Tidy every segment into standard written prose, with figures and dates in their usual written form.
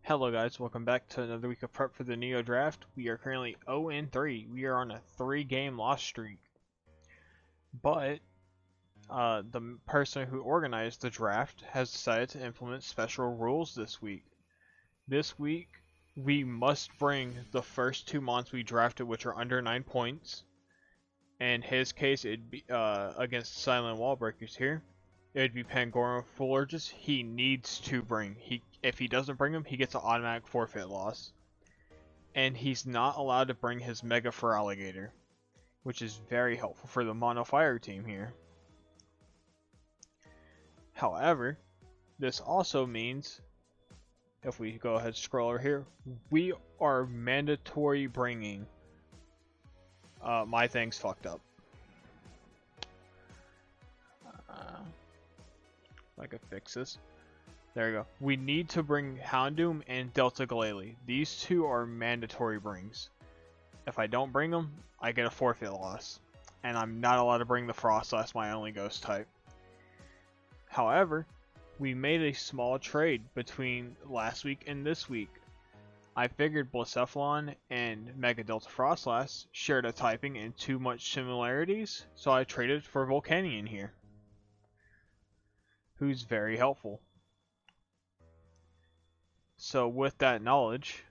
Hello guys, welcome back to another week of prep for the Neo Draft. We are currently 0-3. We are on a 3-game loss streak. But the person who organized the draft has decided to implement special rules this week. This week, we must bring the first two mons we drafted, which are under 9 points. In his case, it'd be against Silent Wallbreakers here. It'd be Pangoro Fullerges. He needs to bring. If he doesn't bring him, he gets an automatic forfeit loss. And he's not allowed to bring his Mega Alligator, which is very helpful for the Mono Fire team here. However, this also means, if we go ahead and scroll over here, we are mandatory bringing. My thing's fucked up. I could fix this. There we go. We need to bring Houndoom and Delta Glalie. These two are mandatory brings. If I don't bring them, I get a forfeit loss. And I'm not allowed to bring the Frost. That's my only ghost type. However, we made a small trade between last week and this week. I figured Blacephalon and Mega Delta Frostlass shared a typing and too much similarities, so I traded for Volcanion here, who's very helpful. So with that knowledge,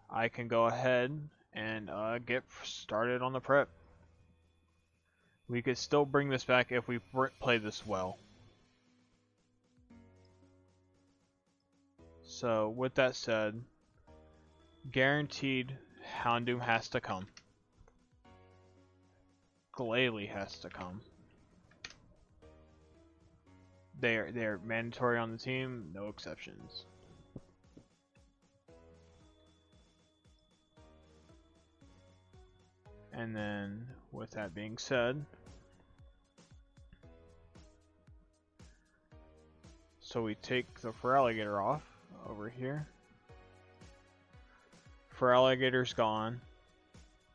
I can go ahead and get started on the prep. We could still bring this back if we play this well. So with that said, guaranteed Houndoom has to come. Glalie has to come. They're mandatory on the team, no exceptions. And then, with that being said, so we take the Feraligatr off over here. Feraligatr's gone.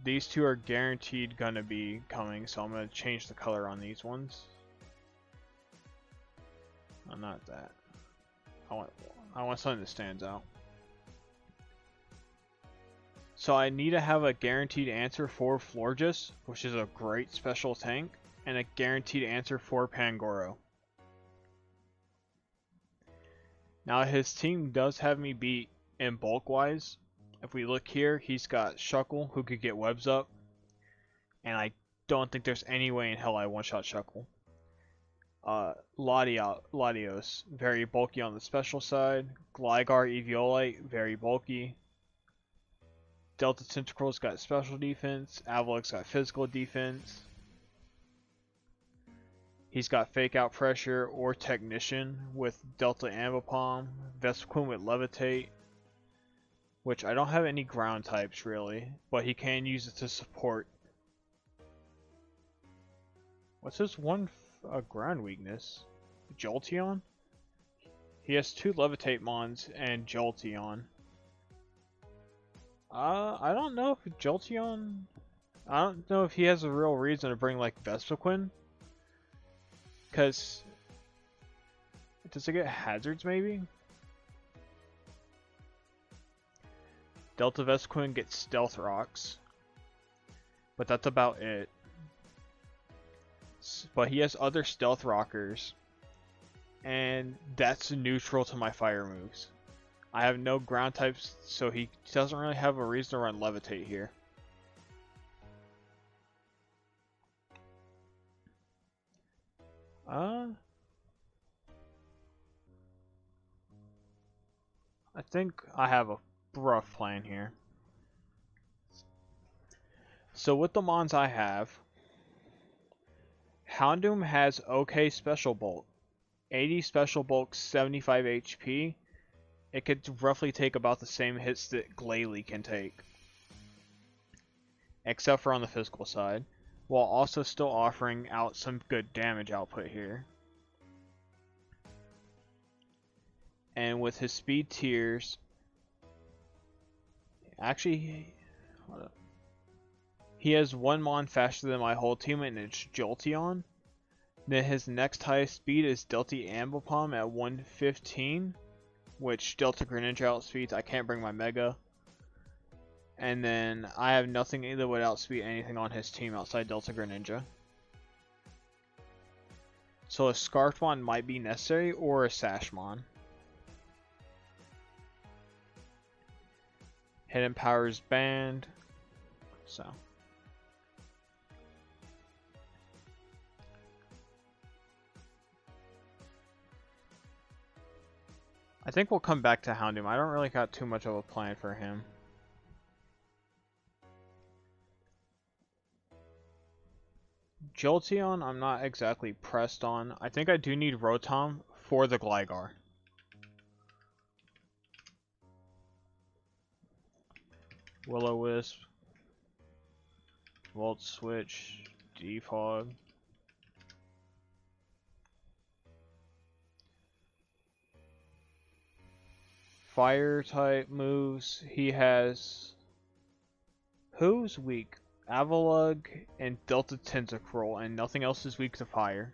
These two are guaranteed gonna be coming, so I'm gonna change the color on these ones. Oh, not that. I want something that stands out. So I need to have a guaranteed answer for Florges, which is a great special tank, and a guaranteed answer for Pangoro. Now his team does have me beat in bulk wise. If we look here, he's got Shuckle, who could get webs up, and I don't think there's any way in hell I one-shot Shuckle. Latios, very bulky on the special side. Gligar Eviolite, very bulky. Delta Tentacle's got special defense. Avalok's got physical defense. He's got Fake Out Pressure or Technician with Delta Ambipom. Vespiquen with Levitate, which I don't have any ground types really, but he can use it to support. What's his one ground weakness? Jolteon? He has 2 Levitate Mons and Jolteon. I don't know if Jolteon... I don't know if he has a real reason to bring like Vespiquen. Because... does it get hazards maybe? Delta Vespiquen gets Stealth Rocks. But that's about it. But he has other Stealth Rockers. And that's neutral to my fire moves. I have no ground types, so he doesn't really have a reason to run Levitate here. I think I have a rough plan here. So with the mons I have, Houndoom has okay special bulk. 80 special bulk, 75 HP. It could roughly take about the same hits that Glalie can take, except for on the physical side, while also still offering out some good damage output here. And with his speed tiers, actually, hold up. He has one mon faster than my whole team, and it's Jolteon. Then his next highest speed is Delta Ambipom at 115. which Delta Greninja outspeeds. I can't bring my Mega. And then I have nothing that would outspeed anything on his team outside Delta Greninja. So a Scarfmon might be necessary, or a Sashmon. Hidden Powers banned. So. I think we'll come back to Houndoom. I don't really got too much of a plan for him. Jolteon, I'm not exactly pressed on. I think I do need Rotom for the Gligar. Will-O-Wisp. Volt Switch. Defog. Fire type moves. He has... Who's weak? Avalugg and Delta Tentacruel, and nothing else is weak to fire.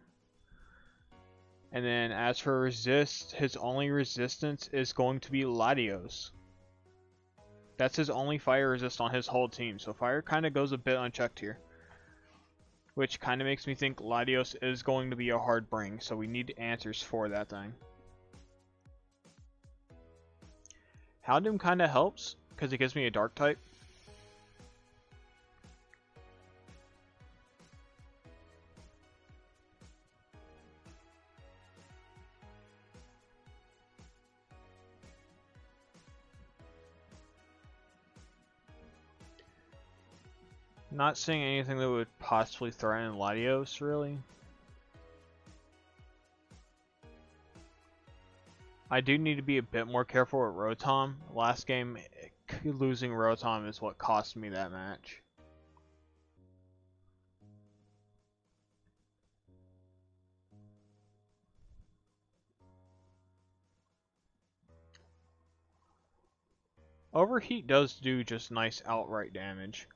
And then as for resist, his only resistance is going to be Latios. That's his only fire resist on his whole team, so fire kind of goes a bit unchecked here. Which kind of makes me think Latios is going to be a hard bring, so we need answers for that thing. Houndoom kind of helps, because it gives me a dark type. Not seeing anything that would possibly threaten Latios, really. I do need to be a bit more careful with Rotom. Last game, losing Rotom is what cost me that match. Overheat does do just nice outright damage.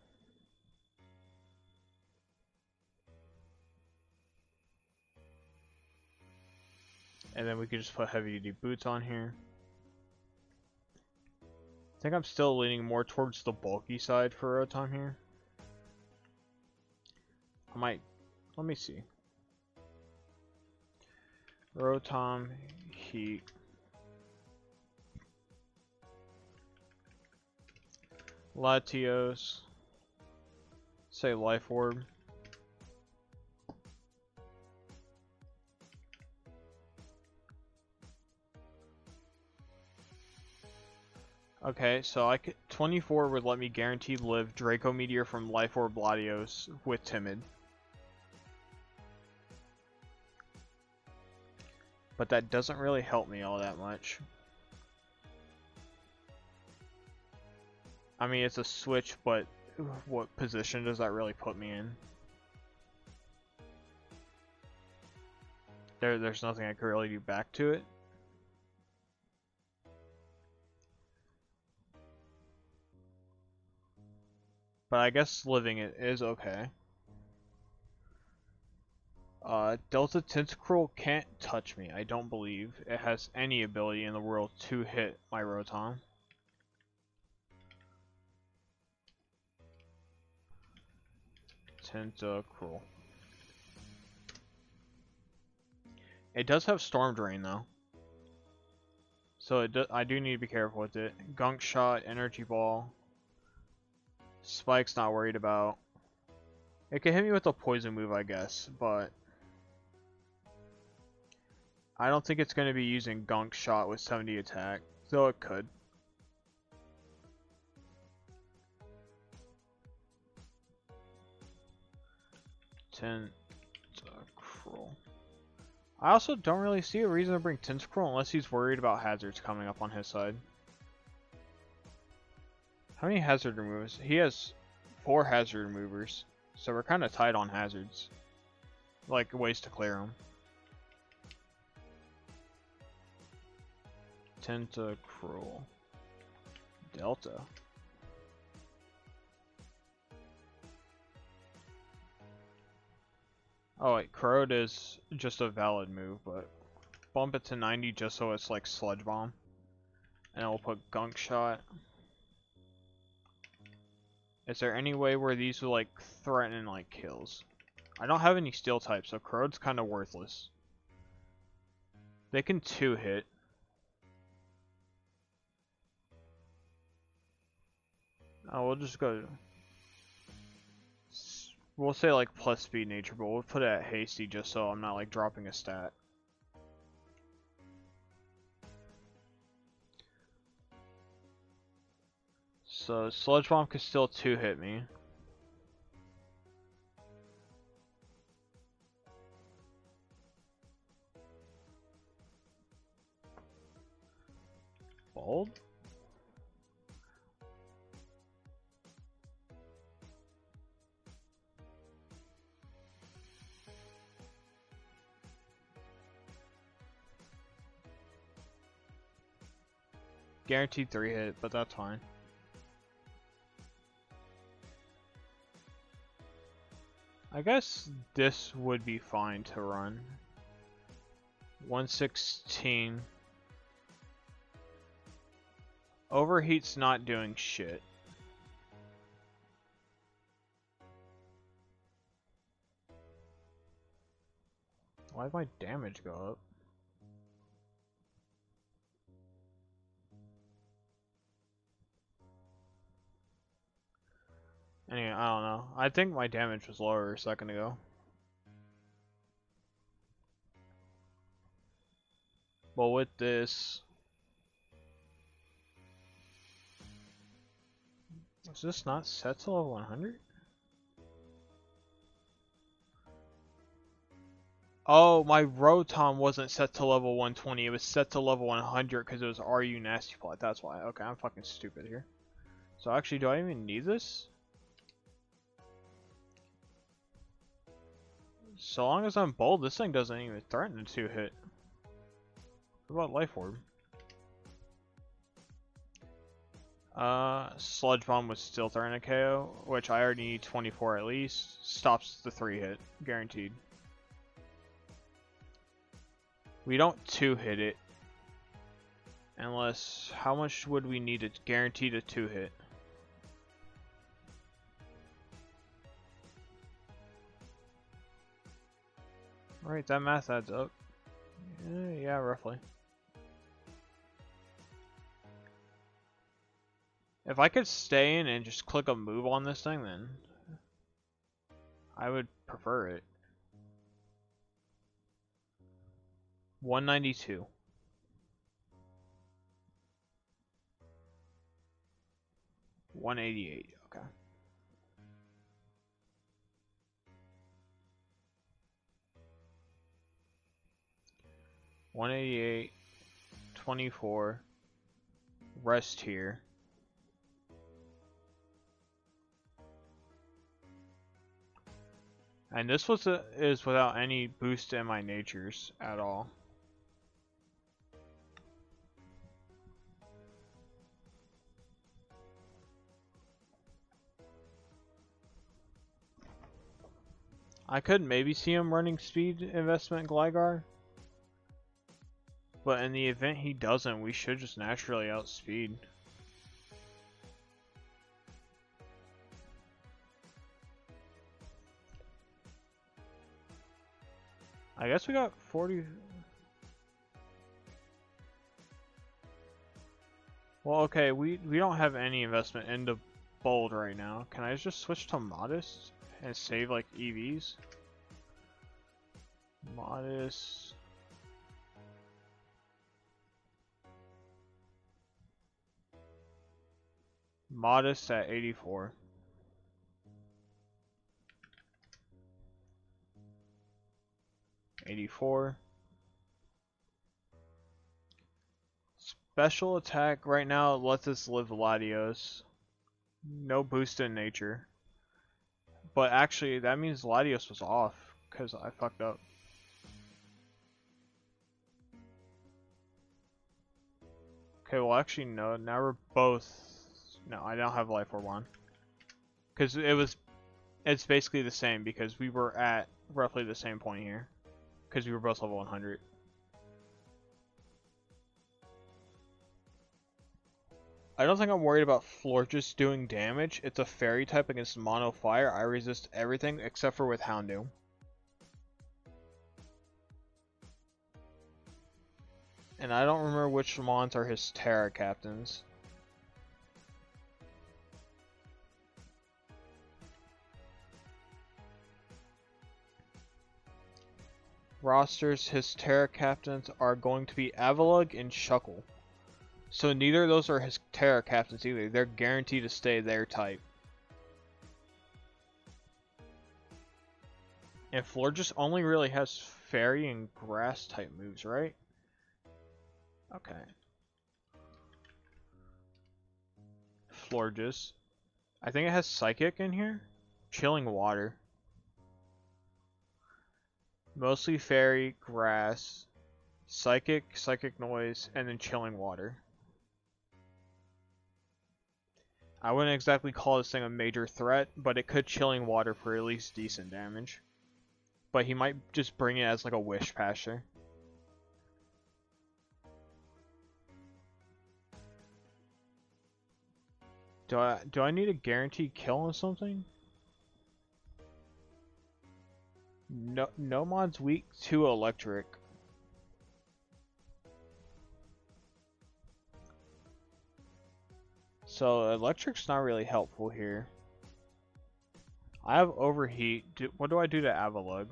And then we could just put heavy duty boots on here. I think I'm still leaning more towards the bulky side for Rotom here. I might, let me see. Rotom, Heat. Latios. Say Life Orb. Okay, so I could 24 would let me guaranteed live Draco Meteor from Life Orb Latios with Timid. But that doesn't really help me all that much. I mean, it's a switch, but what position does that really put me in? There's nothing I could really do back to it. But I guess living it is okay. Delta Tentacruel can't touch me, I don't believe it has any ability in the world to hit my Rotom. Tentacruel. It does have Storm Drain though. So I do need to be careful with it. Gunk Shot, Energy Ball. Spike's not worried about. It can hit me with a poison move, I guess, but I don't think it's going to be using Gunk Shot with 70 attack, though it could. Tentacruel. I also don't really see a reason to bring Tentacruel unless he's worried about hazards coming up on his side. How many hazard removers? He has 4 hazard removers, so we're kind of tight on hazards. Like, ways to clear them. Tentacruel. Delta. Oh wait, Corrode is just a valid move, but bump it to 90 just so it's like Sludge Bomb. And then we'll put Gunk Shot. Is there any way where these will like threaten like kills? I don't have any steel types, so Corrode's kind of worthless. They can 2-hit. Oh, we'll just go. We'll say like plus speed nature, but we'll put it at hasty just so I'm not like dropping a stat. So Sludge Bomb could still 2-hit me. Bold? Guaranteed 3-hit, but that's fine. I guess this would be fine to run. 116. Overheat's not doing shit. Why did my damage go up? Anyway, I don't know. I think my damage was lower a second ago. But with this... Is this not set to level 100? Oh, my Rotom wasn't set to level 120. It was set to level 100 because it was RU Nasty Plot. That's why. Okay, I'm fucking stupid here. So actually, do I even need this? So long as I'm bold, this thing doesn't even threaten to 2-hit. What about Life Orb? Sludge Bomb was still threaten a KO, which I already need 24 at least. Stops the 3-hit, guaranteed. We don't 2-hit it. Unless, how much would we need to guarantee a 2-hit? Alright, that math adds up. Yeah, roughly. If I could stay in and just click a move on this thing, then I would prefer it. 192. $188, okay. $188, 24, rest here. And this is without any boost in my natures at all. I could maybe see him running speed investment Gligar. But in the event he doesn't, we should just naturally outspeed. I guess we got 40. Well, okay, we don't have any investment into Bold right now. Can I just switch to Modest and save like EVs? Modest. Modest at 84. Special attack right now lets us live Latios. No boost in nature. But actually, that means Latios was off because I fucked up. Okay, well actually no. Now we're both. No, I don't have Life Orb on. Because it's basically the same because we were at roughly the same point here. Because we were both level 100. I don't think I'm worried about Florges doing damage. It's a fairy type against mono fire. I resist everything except for with Houndoom. And I don't remember which Mons are his Terra captains. Rosters, his Terra captains are going to be Avalugg and Shuckle. So neither of those are his Terra captains either. They're guaranteed to stay their type. And Florges only really has Fairy and Grass type moves, right? Okay. Florges. I think it has Psychic in here. Chilling Water. Mostly Fairy, Grass, Psychic, Psychic Noise, and then Chilling Water. I wouldn't exactly call this thing a major threat, but it could Chilling Water for at least decent damage. But he might just bring it as like a Wish Passer. Do I need a guaranteed kill on something? No, Nomon's weak to electric. So electric's not really helpful here. I have overheat. What do I do to Avalugg?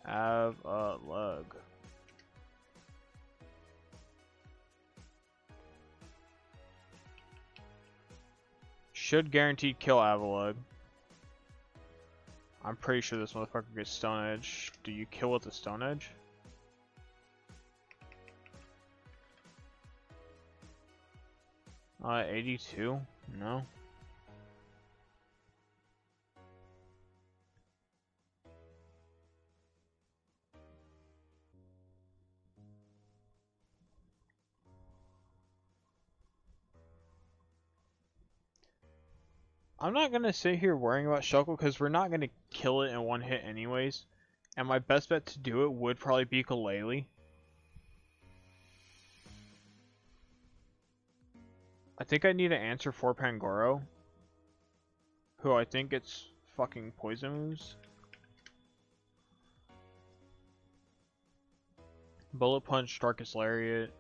Avalugg. Should guaranteed kill Avalugg. I'm pretty sure this motherfucker gets Stone Edge. Do you kill with the Stone Edge? Uh, 82? No. I'm not going to sit here worrying about Shuckle because we're not going to kill it in one hit anyways. And my best bet to do it would probably be Galele. I think I need an answer for Pangoro. Who I think gets fucking poison moves. Bullet Punch, Darkest Lariat.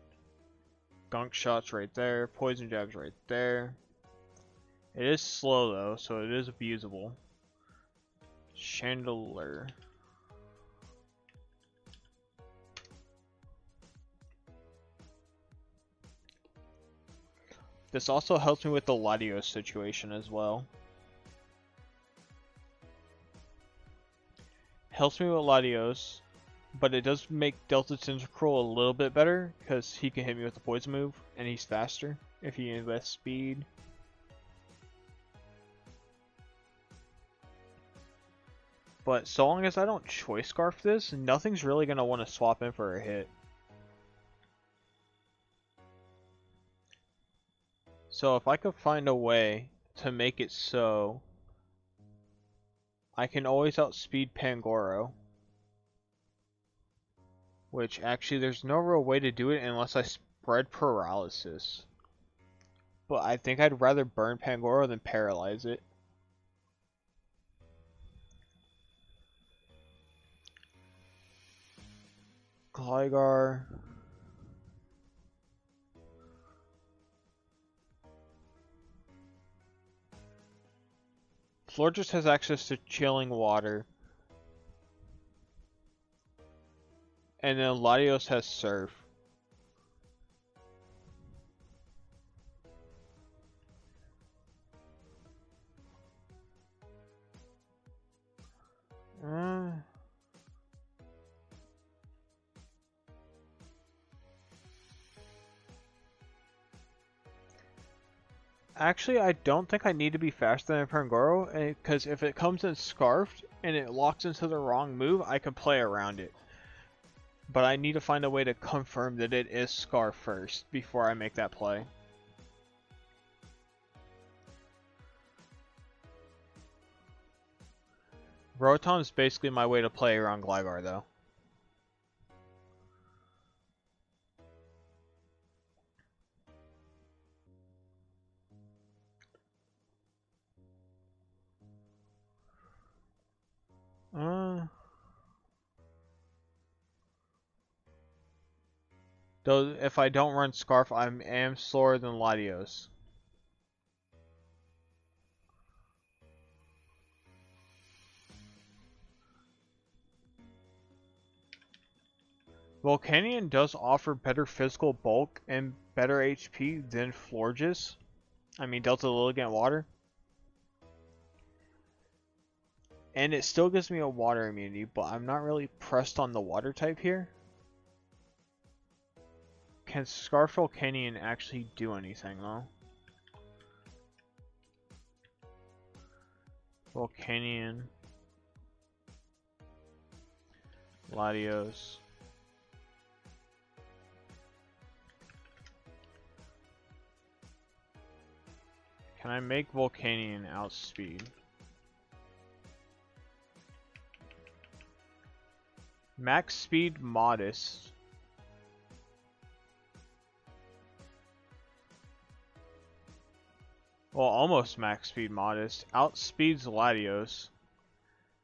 Gunk Shot's right there. Poison Jab's right there. It is slow though, so it is abusable. Chandelier. This also helps me with the Latios situation as well. Helps me with Latios, but it does make Delta Tentacruel a little bit better because he can hit me with the poison move and he's faster if he invests speed. But so long as I don't Choice Scarf this, nothing's really going to want to swap in for a hit. So if I could find a way to make it so I can always outspeed Pangoro. Which actually there's no real way to do it unless I spread Paralysis. But I think I'd rather burn Pangoro than paralyze it. Gligar. Florges has access to Chilling Water. And then Latios has Surf. Actually, I don't think I need to be faster than Pangoro, because if it comes in Scarfed and it locks into the wrong move, I can play around it. But I need to find a way to confirm that it is Scarf first before I make that play. Rotom is basically my way to play around Gligar though. Though if I don't run Scarf, I am slower than Latios. Volcanion does offer better physical bulk and better HP than Florges. I mean Delta Lilligant Water. And it still gives me a water immunity, but I'm not really pressed on the water type here. Can Scarf Volcanion actually do anything though? Volcanion. Latios. Can I make Volcanion outspeed? Max speed modest. Well, almost max speed modest. Outspeeds Latios.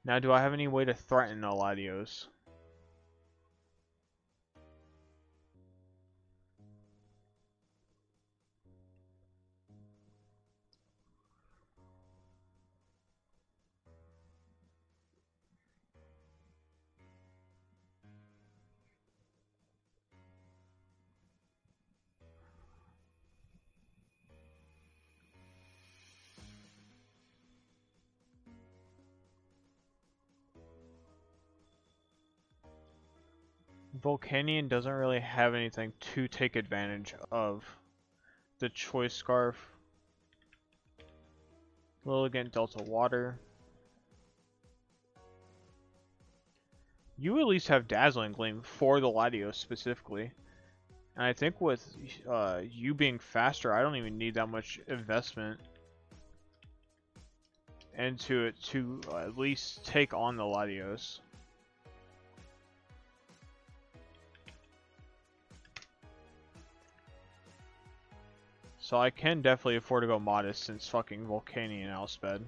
Now, do I have any way to threaten a Latios? Volcanion doesn't really have anything to take advantage of. The Choice Scarf. Lilligant Delta Water. You at least have Dazzling Gleam for the Latios specifically. And I think with you being faster, I don't even need that much investment into it to at least take on the Latios. So I can definitely afford to go modest since fucking Volcanion outsped.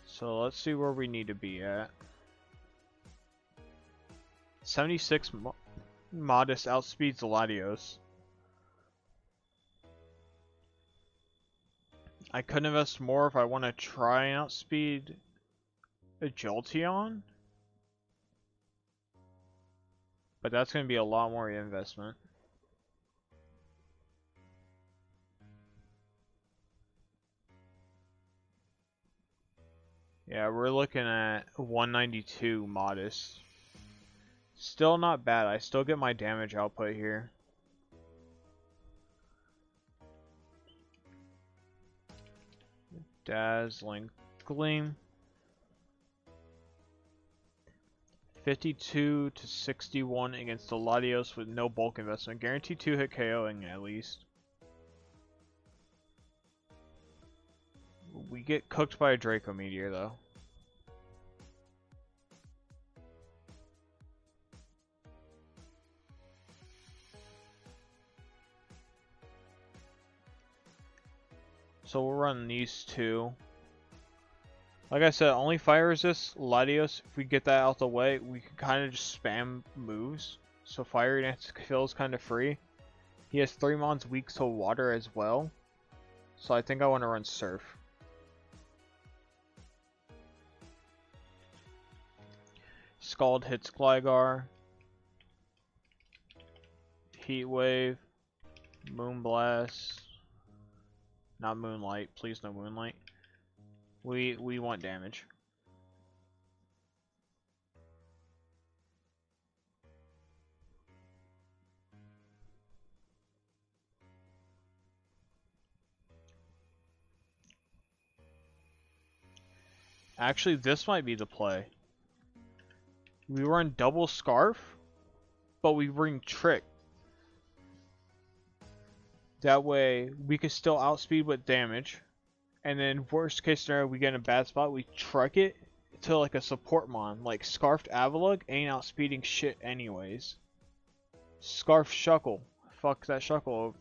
So let's see where we need to be at. 76 modest outspeeds the Latios. I could invest more if I want to try and outspeed a Jolteon. But that's going to be a lot more investment. Yeah, we're looking at 192 modest. Still not bad. I still get my damage output here. Dazzling Gleam. 52 to 61 against the Latios with no bulk investment. Guaranteed 2-hit KOing at least. We get cooked by a Draco Meteor though. So we'll run these two. Like I said, only fire resist Latios. If we get that out the way, we can kind of just spam moves. So Fire Dance feels kind of free. He has 3 mons weak to water as well. So I think I want to run Surf. Scald hits Gligar. Heat Wave. Moonblast. Not Moonlight. Please no Moonlight. We want damage. Actually, this might be the play. We run double Scarf, but we bring Trick. That way, we can still outspeed with damage. And then, worst case scenario, we get in a bad spot, we truck it to like a support mon. Like, Scarfed Avalugg ain't outspeeding shit anyways. Scarf Shuckle. Fuck that Shuckle over.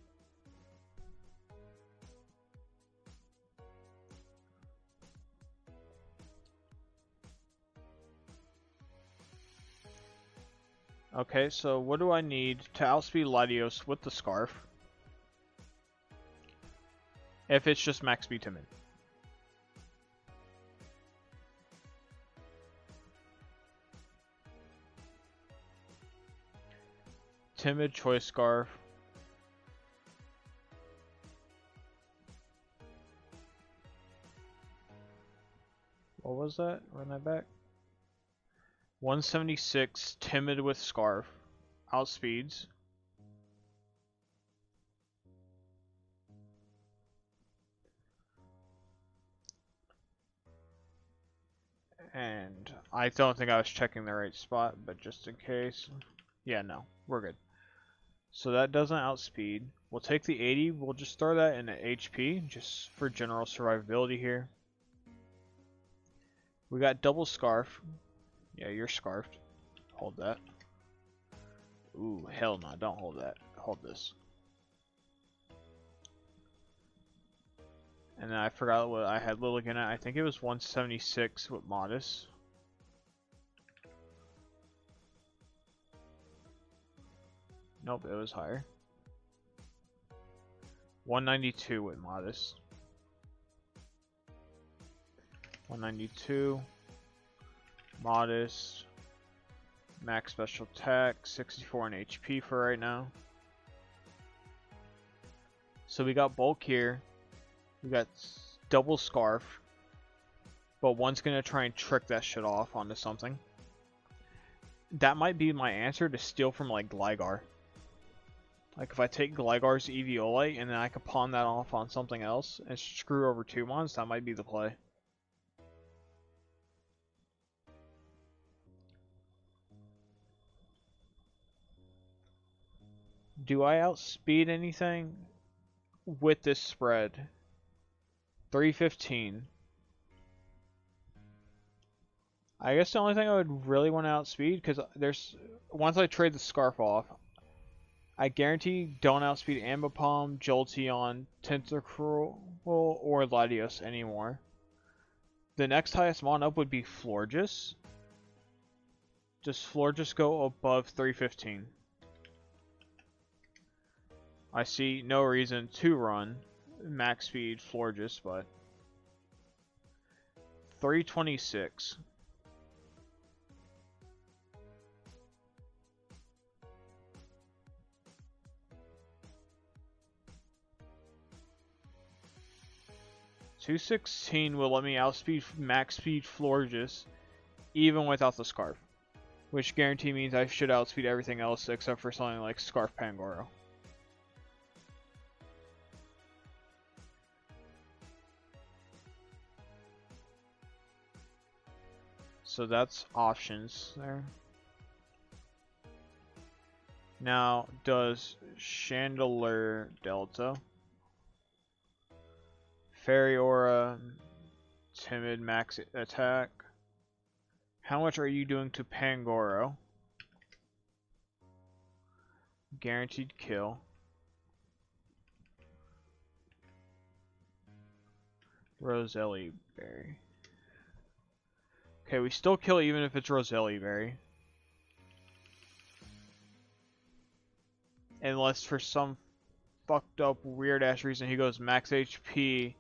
Okay, so what do I need to outspeed Latios with the Scarf? If it's just max speed timid. Timid choice Scarf. What was that? Run that back. 176 timid with Scarf. Outspeeds. And I don't think I was checking the right spot, but just in case. Yeah, no, we're good. So that doesn't outspeed. We'll take the 80, we'll just throw that in at HP, just for general survivability here. We got double Scarf. Yeah, you're scarfed. Hold that. Ooh, hell no, don't hold that. Hold this. And then I forgot what I had Lilligan at. I think it was 176 with Modest. Nope, it was higher. 192 with Modest. 192. Modest. Max special attack. 64 in HP for right now. So we got bulk here. We got double Scarf. But one's going to try and trick that shit off onto something. That might be my answer to steal from like Gligar. Like if I take Gligar's Eviolite and then I could pawn that off on something else and screw over 2 mons, that might be the play. Do I outspeed anything with this spread? 315. I guess the only thing I would really want to outspeed, because once I trade the Scarf off, I guarantee don't outspeed Ambipom, Jolteon, Tentacruel, or Latios anymore. The next highest mon up would be Florges. Does Florges go above 315? I see no reason to run max speed Florges, but 326. $216 will let me outspeed max speed Florges even without the Scarf, which guarantee means I should outspeed everything else except for something like Scarf Pangoro. So that's options there. Now, does Chandelier Delta, Fairy Aura, Timid Max Attack? How much are you doing to Pangoro? Guaranteed kill. Roselli Berry. Okay, we still kill even if it's Roselli Berry. Unless for some fucked up weird ass reason he goes max HP,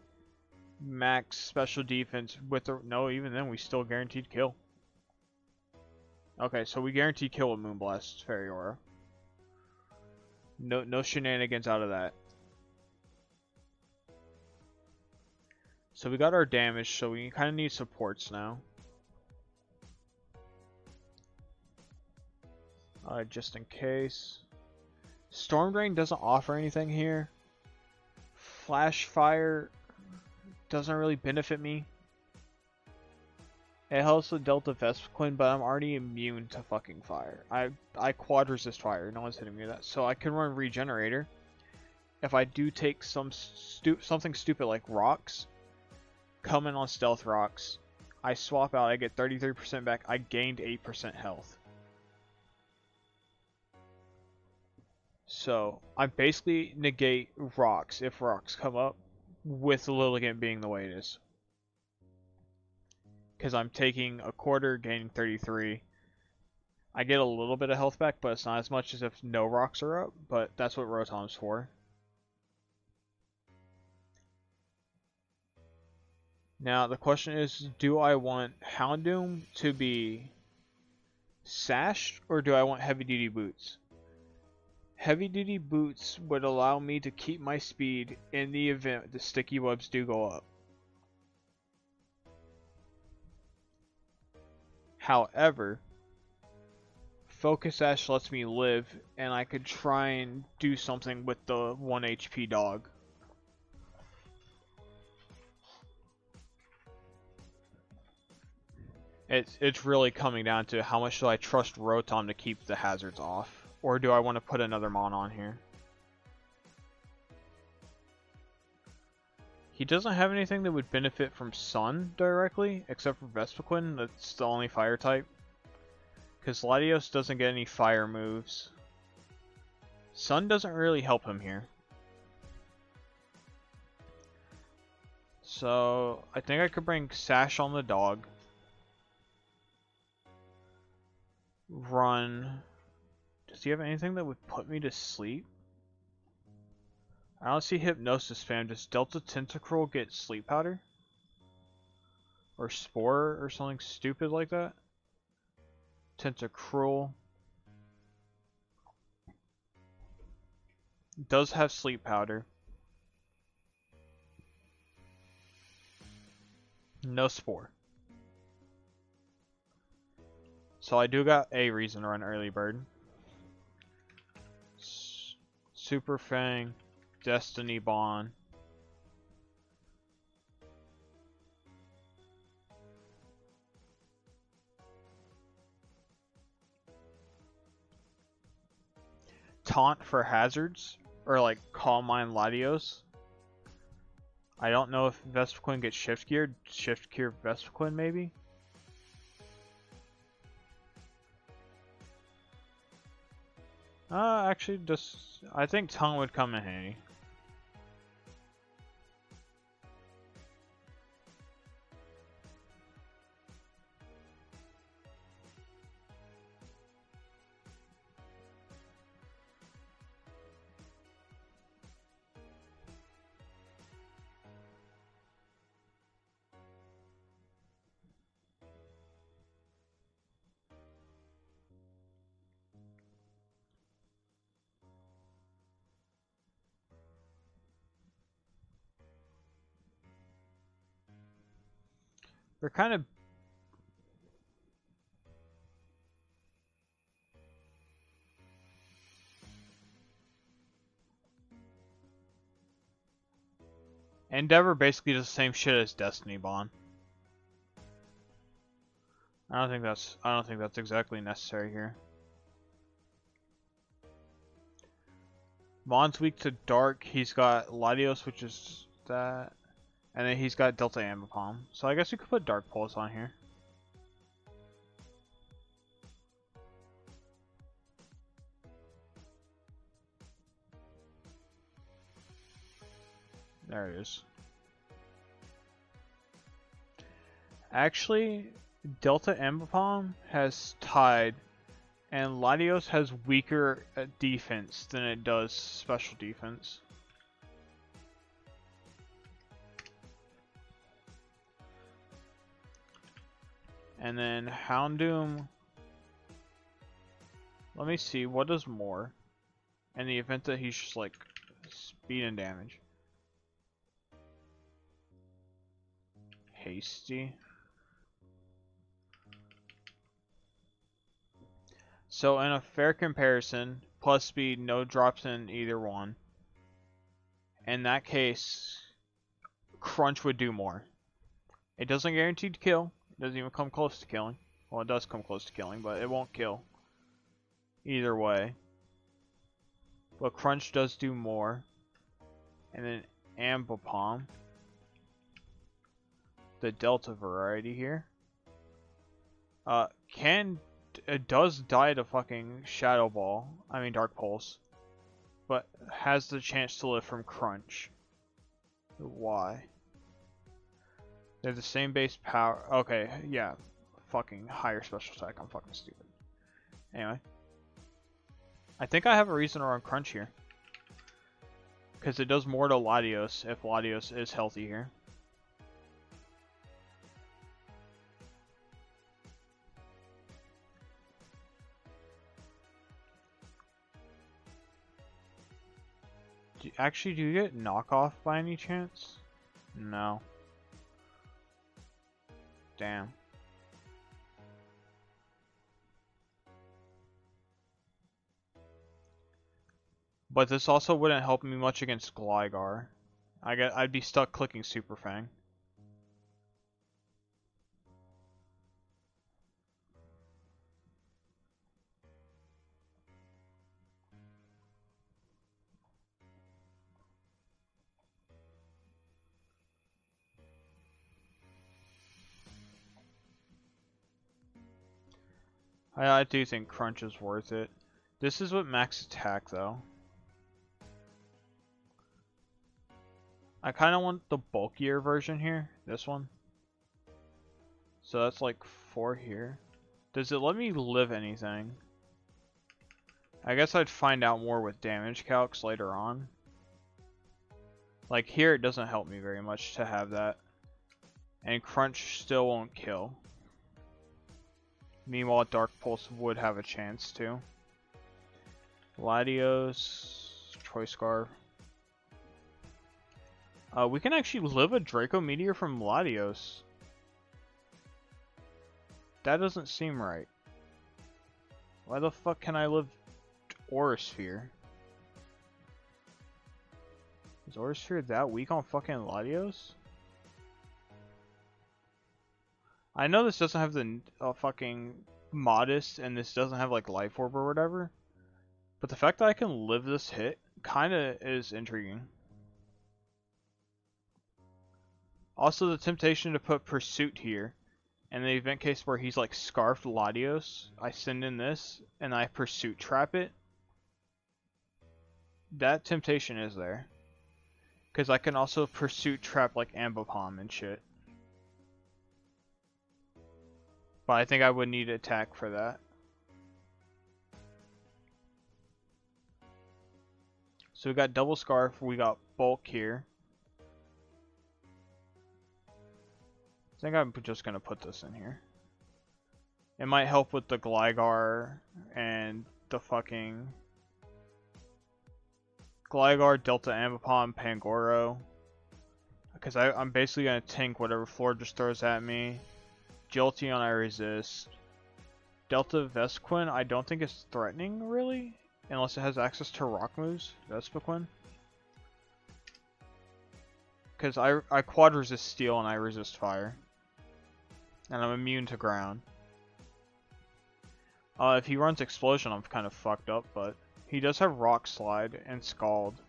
max special defense with the... No, even then we still guaranteed kill. Okay, so we guarantee kill with Moonblast Fairy Aura. No shenanigans out of that. So we got our damage, so we kind of need supports now. Just in case. Storm Drain doesn't offer anything here. Flash Fire doesn't really benefit me. It helps with Delta Vespiquen, but I'm already immune to fucking fire. I quad resist fire. No one's hitting me with that. So I can run Regenerator. If I do take something stupid like Rocks, come in on Stealth Rocks, I swap out, I get 33% back. I gained 8% health. So I basically negate Rocks if Rocks come up, with Lilligant being the way it is. Because I'm taking a quarter, gaining 33. I get a little bit of health back, but it's not as much as if no rocks are up, but that's what Rotom's for. Now, the question is, do I want Houndoom to be sashed, or do I want heavy-duty boots? Heavy-duty boots would allow me to keep my speed in the event the sticky webs do go up. However, Focus Sash lets me live, and I could try and do something with the 1 HP dog. It's really coming down to how much do I trust Rotom to keep the hazards off, or do I want to put another Mon on here? He doesn't have anything that would benefit from Sun directly, except for Vespiquen. That's the only fire type. Because Latios doesn't get any fire moves. Sun doesn't really help him here. So, I think I could bring Sash on the dog. Run. Does he have anything that would put me to sleep? I don't see Hypnosis spam. Does Delta Tentacruel get Sleep Powder? Or Spore or something stupid like that? Tentacruel. Does have Sleep Powder. No Spore. So I do got a reason to run Early Bird. Super Fang. Destiny Bond. Taunt for hazards, or like Calm Mind Latios. I don't know if Vespiquen gets shift geared. Shift gear Vespiquen maybe? Actually just, I think Tongue would come in handy. We're kind of Endeavor basically does the same shit as Destiny Bond. I don't think that's exactly necessary here. Bond's weak to dark. He's got Latios, which is that. And then he's got Delta Ambipom. So I guess we could put Dark Pulse on here. There it is. Actually, Delta Ambipom has tied, and Latios has weaker defense than it does special defense. And then Houndoom. Let me see, what does more? In the event that he's just like speed and damage. Hasty. So in a fair comparison, plus speed, no drops in either one. In that case, Crunch would do more. It doesn't guarantee to kill. It doesn't even come close to killing. Well, it does come close to killing, but it won't kill. Either way. But Crunch does do more. And then Ambipom. The Delta variety here. It does die to fucking Shadow Ball. I mean Dark Pulse. But has the chance to live from Crunch. Why? They're the same base power. Okay, yeah. Fucking higher special attack. I'm fucking stupid. Anyway. I think I have a reason to run Crunch here. Because it does more to Latios if Latios is healthy here. Actually, do you get knockoff by any chance? No. Damn. But this also wouldn't help me much against Gligar. I'd be stuck clicking Super Fang. I do think Crunch is worth it. This is with max attack though. I kind of want the bulkier version here, this one. So that's like 4 here. Does it let me live anything? I guess I'd find out more with damage calcs later on. Like here it doesn't help me very much to have that. And Crunch still won't kill. Meanwhile, Dark Pulse would have a chance to. Latios, Choice Scarf. We can actually live a Draco Meteor from Latios. That doesn't seem right. Why the fuck can I live Aurasphere? Is Aurasphere that weak on fucking Latios? I know this doesn't have the fucking Modest, and this doesn't have like Life Orb or whatever. But the fact that I can live this hit kinda is intriguing. Also the temptation to put Pursuit here. And the event case where he's like Scarfed Latios, I send in this, and I Pursuit Trap it. That temptation is there. Because I can also Pursuit Trap like Ambipom and shit. But I think I would need attack for that. So we got Double Scarf, we got Bulk here. I think I'm just going to put this in here. It might help with the Gligar and the fucking... Gligar, Delta Ambipom, Pangoro. Because I'm basically going to tank whatever Florges throws at me. Jolteon I resist. Delta Vespiquen I don't think is threatening really. Unless it has access to rock moves. Vespiquen. Because I quad resist steel and I resist fire. And I'm immune to ground. If he runs Explosion I'm kind of fucked up, but he does have Rock Slide and Scald.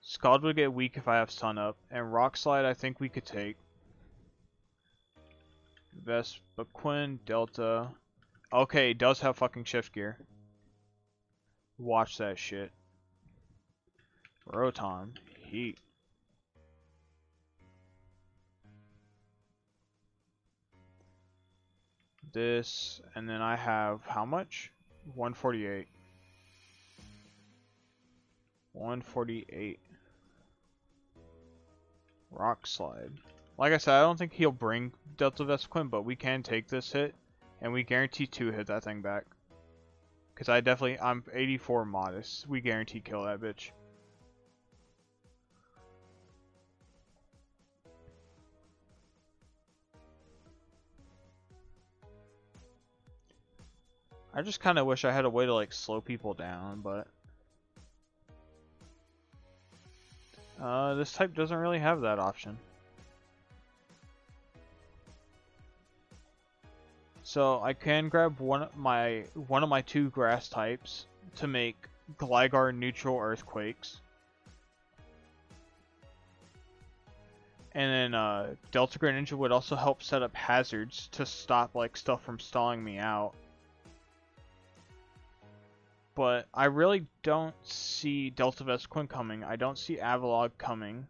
Scald would get weak if I have Sun Up, and Rock Slide I think we could take. Vespiquen, Delta. Okay, it does have fucking Shift Gear. Watch that shit. Rotom, Heat. This, and then I have how much? 148. 148. Rock Slide. Like I said, I don't think he'll bring Delta Vespiquen, but we can take this hit, and we guarantee 2 hit that thing back. Because I'm 84 Modest. We guarantee kill that bitch. I just kind of wish I had a way to like slow people down, but this type doesn't really have that option. So I can grab one of my 2 grass types to make Gligar neutral Earthquakes. And then Delta Greninja would also help set up hazards to stop like stuff from stalling me out. But I really don't see Delta Vespiquen coming. I don't see Avalog coming.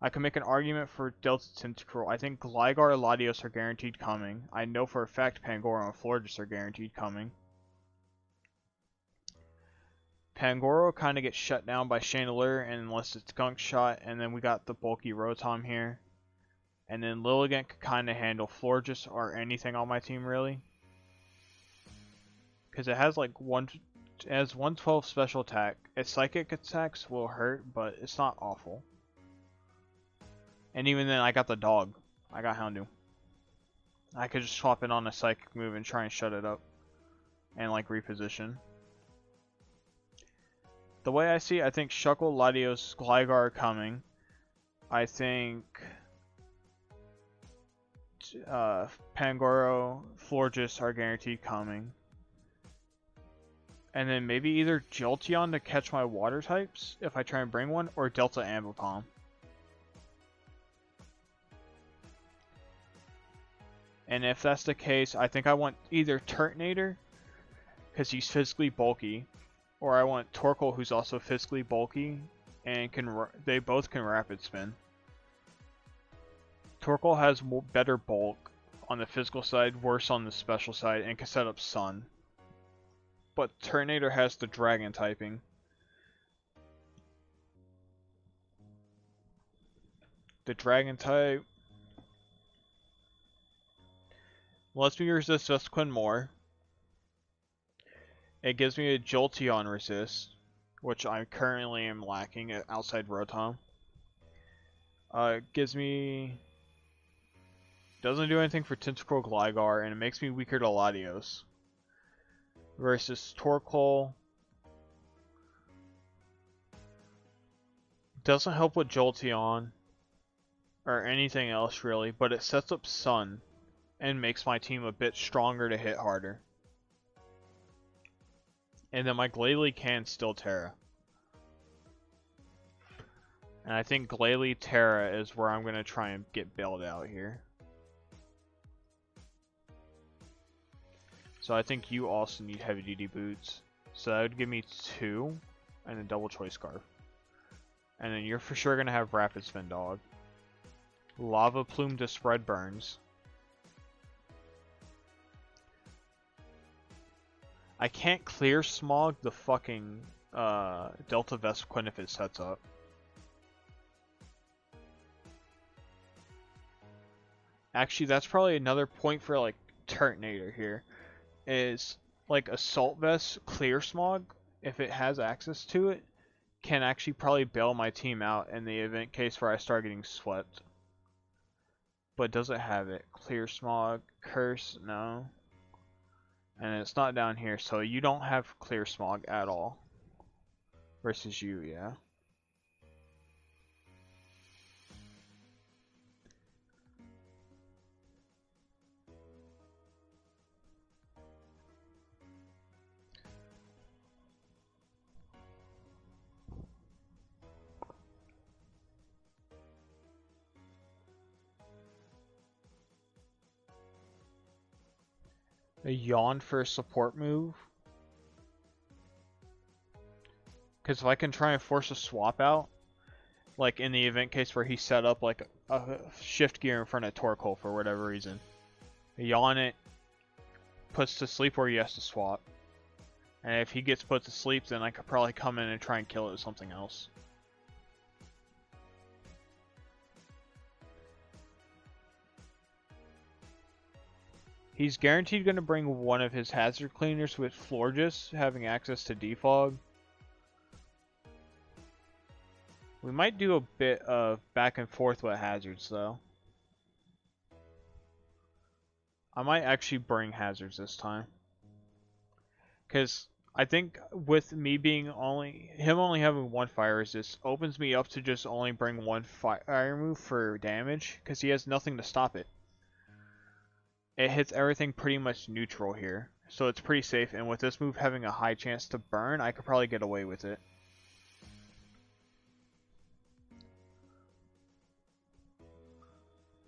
I can make an argument for Delta Tentacruel. I think Gligar and Latios are guaranteed coming. I know for a fact Pangoro and Florges are guaranteed coming. Pangoro kind of gets shut down by Chandelure unless it's Gunk Shot, and then we got the bulky Rotom here. And then Lilligant can kind of handle Florges or anything on my team, really. Because it has like it has 112 special attack. Its psychic attacks will hurt, but it's not awful. And even then, I got the dog. I got Houndoom. I could just swap it on a psychic move and try and shut it up. And like reposition. The way I see it, I think Shuckle, Latios, Gligar are coming. I think Pangoro, Florges are guaranteed coming. And then maybe either Jolteon to catch my water types if I try and bring one, or Delta Ambipom. And if that's the case, I think I want either Turtonator, because he's physically bulky, or I want Torkoal, who's also physically bulky, and they both can Rapid Spin. Torkoal has better bulk on the physical side, worse on the special side, and can set up Sun. But Turtonator has the Dragon typing. The Dragon type lets me resist Vespiquen more. It gives me a Jolteon resist, which I currently am lacking outside Rotom. It gives me... doesn't do anything for Tentacruel Gligar, and it makes me weaker to Latios. Versus Torkoal. Doesn't help with Jolteon, or anything else really, but it sets up Sun, and makes my team a bit stronger to hit harder. And then my Glalie can still Terra. And I think Glalie Terra is where I'm going to try and get bailed out here. So I think you also need heavy duty boots. So that would give me 2 and a double choice scarf. And then you're for sure going to have Rapid Spin Dog. Lava Plume to spread burns. I can't clear smog the fucking Delta Vespiquen if it sets up. Actually, that's probably another point for like Turtonator here. Is like Assault Vest clear smog, if it has access to it, can actually probably bail my team out in the event case where I start getting swept. But does it have it? Clear smog, curse, no. And it's not down here, so you don't have clear smog at all. Versus you, yeah. A yawn for a support move. Because if I can try and force a swap out, like in the event case where he set up like a shift gear in front of Torkoal for whatever reason, yawn it, puts to sleep where he has to swap. And if he gets put to sleep, then I could probably come in and try and kill it with something else. He's guaranteed going to bring one of his hazard cleaners with Florges having access to defog. We might do a bit of back and forth with hazards though. I might actually bring hazards this time. Because I think with me being him only having one fire resist opens me up to just only bring one fire move for damage. Because he has nothing to stop it. It hits everything pretty much neutral here, so it's pretty safe, and with this move having a high chance to burn, I could probably get away with it.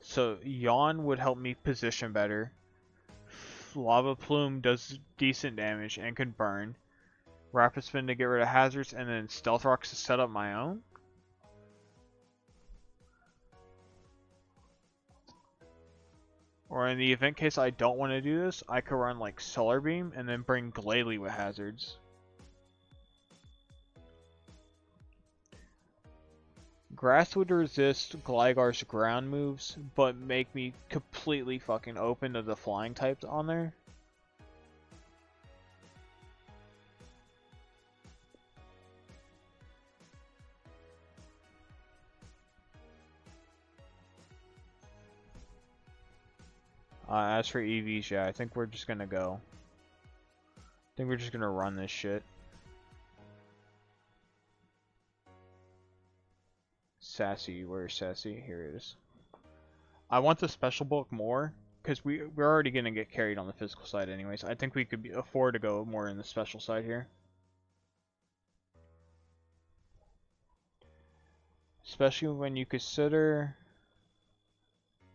So Yawn would help me position better. Lava Plume does decent damage and can burn. Rapid Spin to get rid of hazards, and then Stealth Rocks to set up my own. Or in the event case I don't want to do this, I could run like Solar Beam and then bring Glalie with hazards. Grass would resist Gligar's ground moves, but make me completely fucking open to the flying types on there. As for EVs, yeah, I think we're just gonna go. I think we're just gonna run this shit. Sassy, where's Sassy? Here it is. I want the special bulk more, because we're already gonna get carried on the physical side anyways. I think we could afford to go more in the special side here. Especially when you consider...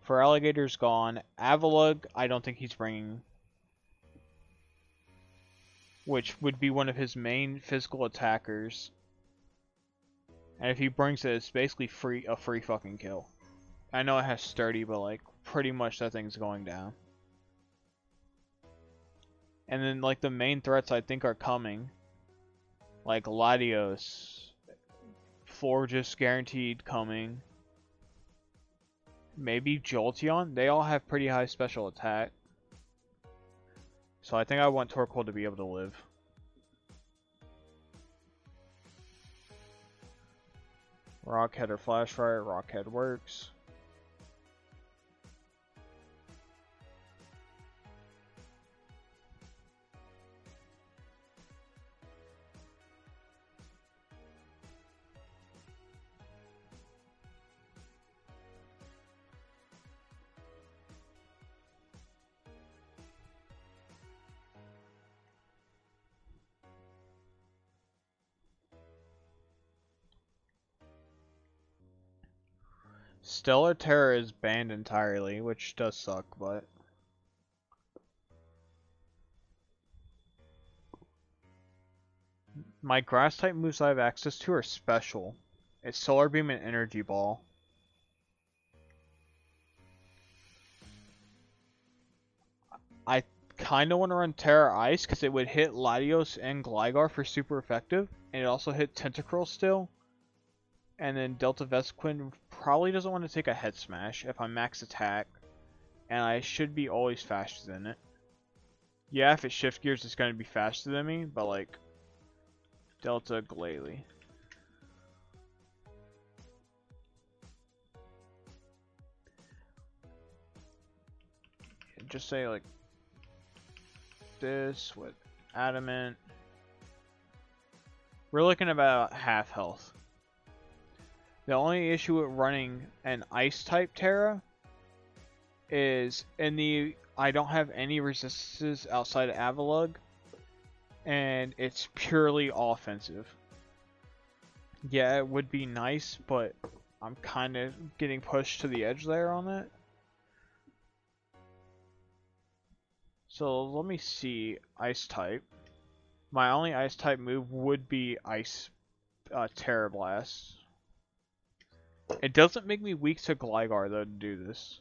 For Alligator's gone. Avalugg, I don't think he's bringing. Which would be one of his main physical attackers. And if he brings it, it's basically a free fucking kill. I know it has sturdy, but like, pretty much that thing's going down. And then like the main threats I think are coming. Like Latios. Florges guaranteed coming. Maybe Jolteon. They all have pretty high special attack. So I think I want Torkoal to be able to live. Rockhead or Flashfire. Rockhead works. Stellar Terra is banned entirely, which does suck, but... My grass type moves I have access to are special. It's Solar Beam and Energy Ball. I kinda want to run Terra Ice because it would hit Latios and Gligar for super effective, and it also hit Tentacruel still. And then Delta Vespiquen probably doesn't want to take a head smash if I'm max attack, and I should be always faster than it. Yeah, if it shift gears, it's going to be faster than me, but like Delta Glalie. Just say like this with Adamant. We're looking about half health. The only issue with running an Ice type Terra is I don't have any resistances outside of Avalugg, and it's purely offensive. Yeah, it would be nice, but I'm kind of getting pushed to the edge there on that. So let me see Ice type. My only Ice type move would be Ice Terra Blast. It doesn't make me weak to Gligar though to do this.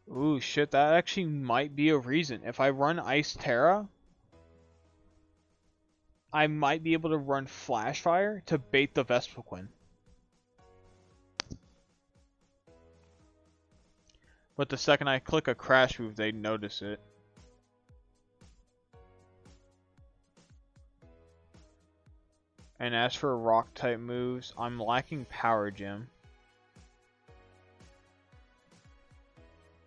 Ooh, shit, that actually might be a reason. If I run Ice Terra, I might be able to run Flash Fire to bait the Vespiquen. But the second I click a Crash move, they notice it. And as for Rock type moves, I'm lacking Power Gem.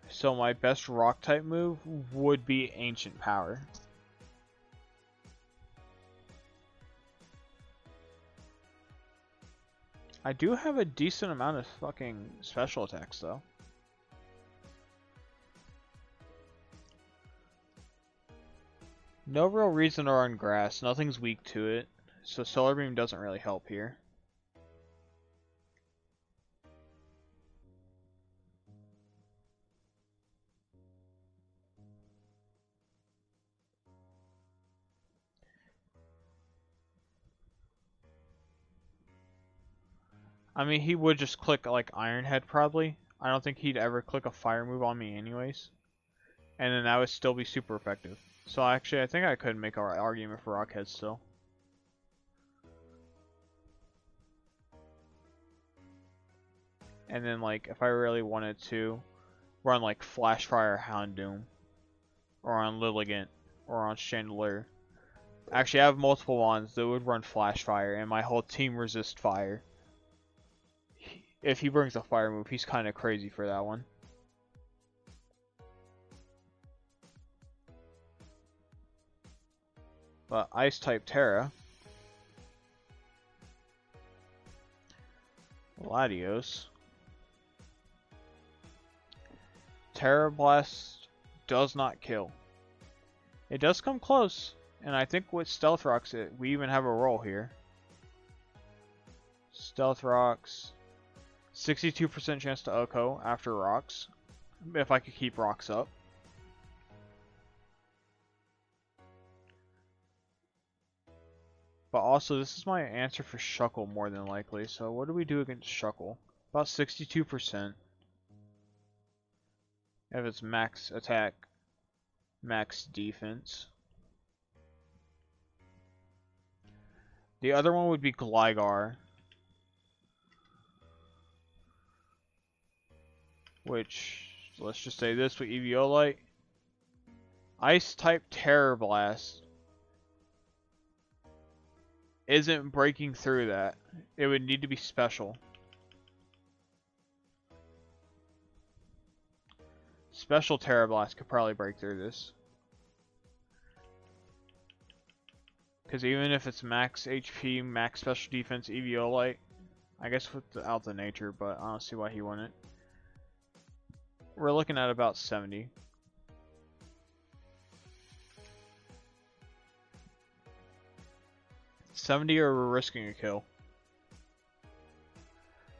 So my best Rock type move would be Ancient Power. I do have a decent amount of fucking special attacks though. No real reason to run Grass, nothing's weak to it, so Solar Beam doesn't really help here. I mean, he would just click like Ironhead probably. I don't think he'd ever click a fire move on me anyways. And then that would still be super effective. So actually, I think I could make our argument for Rockhead still. And then like, if I really wanted to run like Flashfire Houndoom, or on Lilligant, or on Chandelier. Actually, I have multiple wands that would run Flashfire, and my whole team resist fire. If he brings a fire move, he's kind of crazy for that one. But Ice type Terra. Latios. Terra Blast does not kill. It does come close, and I think with Stealth Rocks, we even have a roll here. Stealth Rocks. 62% chance to Oko after rocks, if I could keep rocks up. But also, this is my answer for Shuckle more than likely. So what do we do against Shuckle? About 62%. If it's max attack, max defense. The other one would be Gligar, which, let's just say this with Eviolite. Ice type Terror Blast isn't breaking through that. It would need to be special. Special Terror Blast could probably break through this. Because even if it's max HP, max special defense, Eviolite, I guess without the nature, but I don't see why he wouldn't. We're looking at about 70. Or we're risking a kill.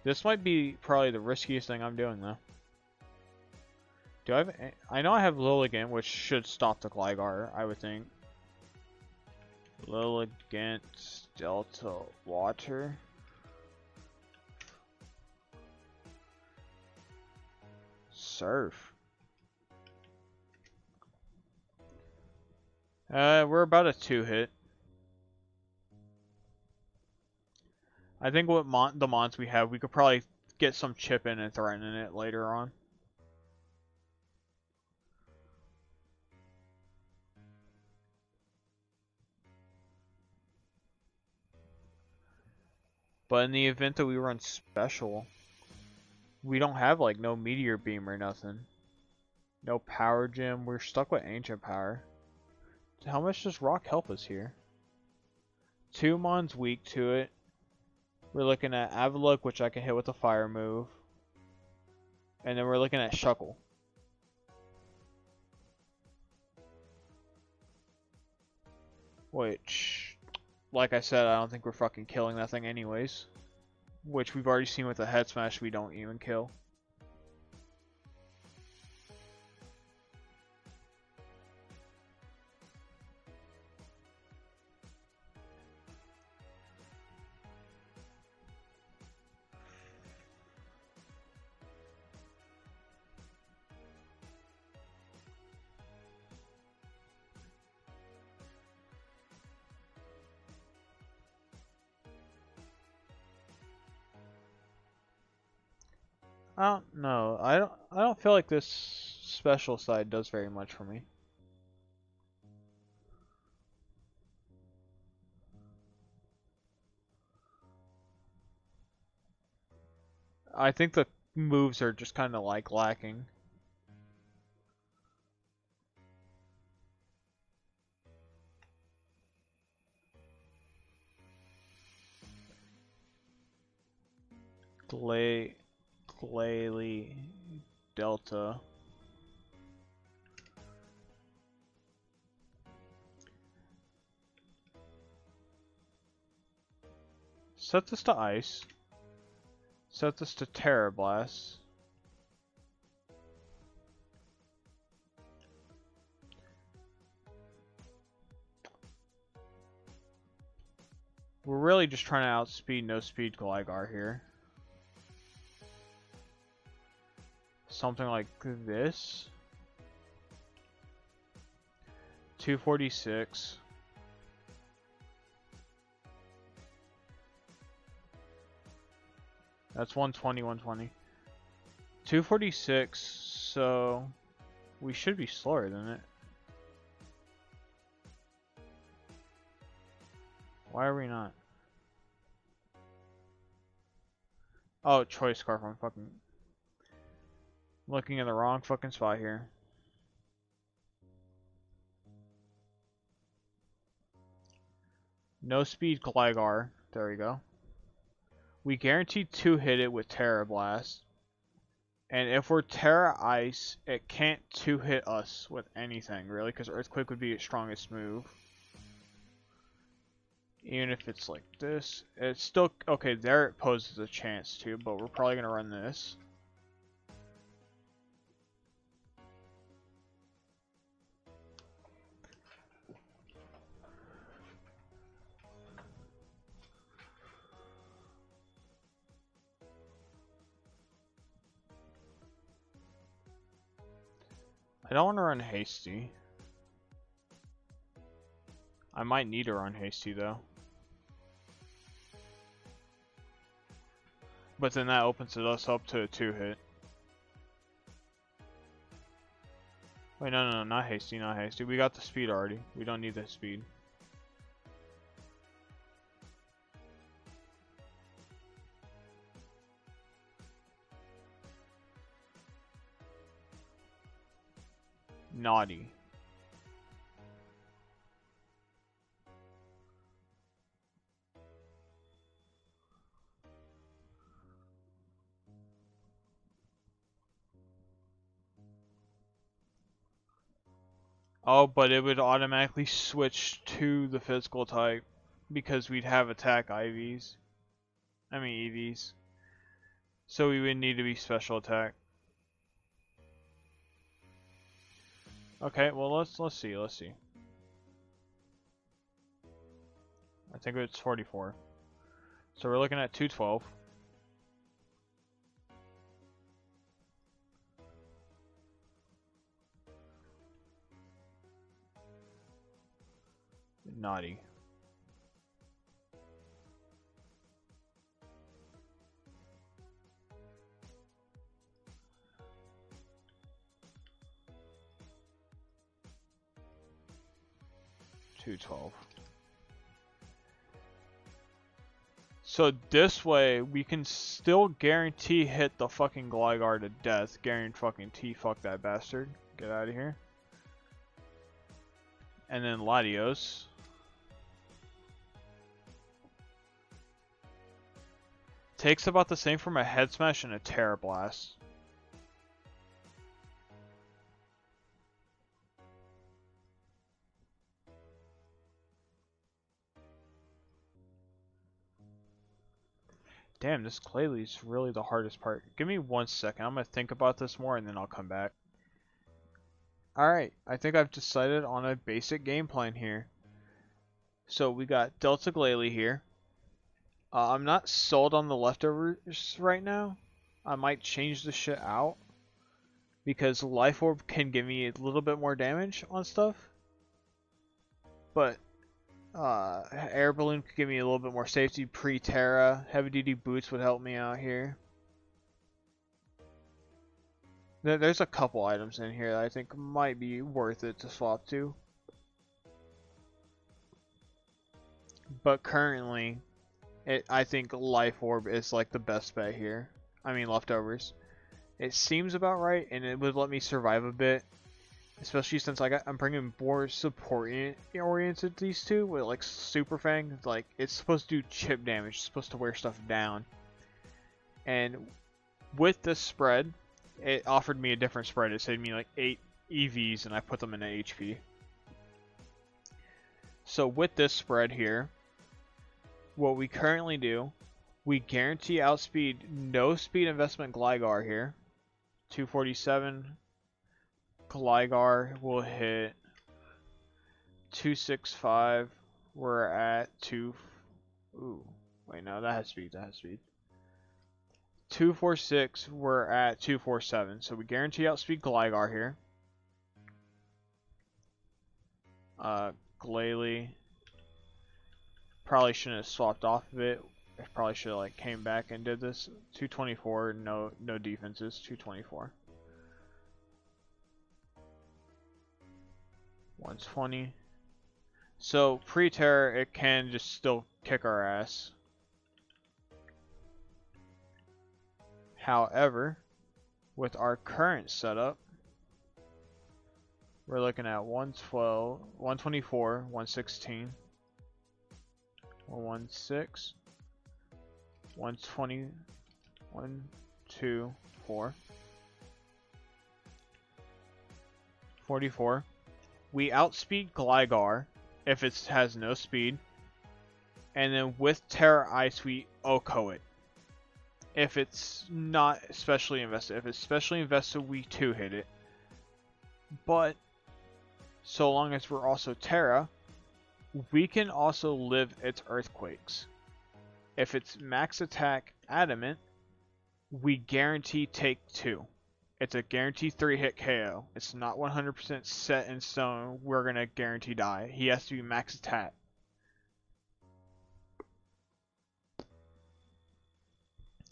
This might be probably the riskiest thing I'm doing though. Do I have? I know I have Lilligant, which should stop the Gligar, I would think. Lilligant, Delta, Water. Surf. We're about a 2-hit. I think what the mons we have, we could probably get some chip in and threaten it later on. But in the event that we run special, we don't have like no Meteor Beam or nothing. No Power Gem. We're stuck with Ancient Power. How much does Rock help us here? 2 mons weak to it. We're looking at Avalok, which I can hit with a fire move. And then we're looking at Shuckle. Which, like I said, I don't think we're fucking killing that thing anyways. Which we've already seen with the Head Smash we don't even kill. I don't know. I don't feel like this special side does very much for me. I think the moves are just kind of like lacking. Glalie Delta. Set this to Ice. Set this to Terra Blast. We're really just trying to outspeed no speed Gligar here. something like this. 246. That's 120, 120. 246, so we should be slower than it. Why are we not? Oh, choice scarf. I'm fucking looking in the wrong fucking spot here. No speed Gligar. There we go. We guarantee 2-hit it with Terra Blast. And if we're Terra Ice, it can't 2-hit us with anything, really, because Earthquake would be its strongest move. Even if it's like this, it's still... Okay, there it poses a chance to, but we're probably going to run this. I don't want to run Hasty. I might need to run Hasty, though. But then that opens us up to a 2-hit. Wait, no, not Hasty, not Hasty. We got the speed already. We don't need the speed. Naughty. Oh, but it would automatically switch to the physical type because we'd have attack IVs. I mean EVs. So we would need to be special attack. Okay, well let's see. I think it's 44. So we're looking at 212. Naughty. $212. So this way we can still guarantee hit the fucking Gligar to death. Guarantee fucking T-fuck that bastard. Get out of here. And then Latios. Takes about the same from a Head Smash and a Terra Blast. Damn, this Clay is really the hardest part. Give me 1 second. I'm going to think about this more and then I'll come back. Alright, I think I've decided on a basic game plan here. So we got Delta Glalie here. I'm not sold on the leftovers right now. I might change the shit out. Because Life Orb can give me a little bit more damage on stuff. But Air Balloon could give me a little bit more safety pre-Terra. Heavy Duty Boots would help me out here. There's a couple items in here that I think might be worth it to swap to. But currently, I think Life Orb is like the best bet here. I mean leftovers. It seems about right, and it would let me survive a bit. Especially since I'm bringing more support-oriented these two with like Super Fang. Like it's supposed to do chip damage, it's supposed to wear stuff down. And with this spread, it offered me a different spread. It saved me like 8 EVs, and I put them in an HP. So with this spread here, what we currently do, we guarantee outspeed no speed investment Gligar here. 247. Gligar will hit 265. We're at 2. Ooh, wait, no, that has speed. 246, we're at 247. So we guarantee outspeed Gligar here. Glalie. Probably shouldn't have swapped off of it. I probably should have like came back and did this. 224, no defenses. 224. 120. So pre-terror, it can just still kick our ass. However, with our current setup, we're looking at 112, 124, 116, 116, 120, 1, 2, 4, 44. We outspeed Gligar if it has no speed, and then with Terra Ice we OHKO it. If it's not specially invested. If it's specially invested, we 2-hit it. But so long as we're also Terra, we can also live its Earthquakes. If it's max attack Adamant, we guarantee take 2. It's a guaranteed 3-hit KO. It's not 100% set in stone. We're going to guarantee die. He has to be max attack.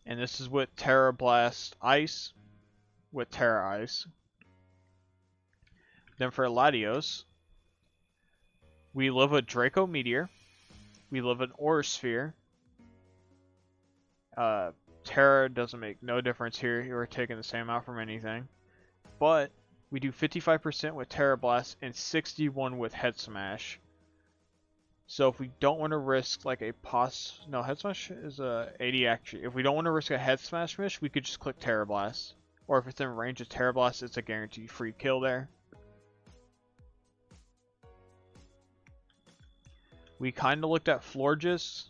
And this is with Terra Blast Ice. With Terra Ice. Then for Latios, we live a Draco Meteor. We live an Aura Sphere. Terra doesn't make no difference here. We're taking the same out from anything. But we do 55% with Terra Blast and 61 with Head Smash. So if we don't want to risk like a Head Smash is a 80 actually. If we don't want to risk a Head Smash miss, we could just click Terra Blast. Or if it's in range of Terra Blast, it's a guaranteed free kill there. We kind of looked at Florges.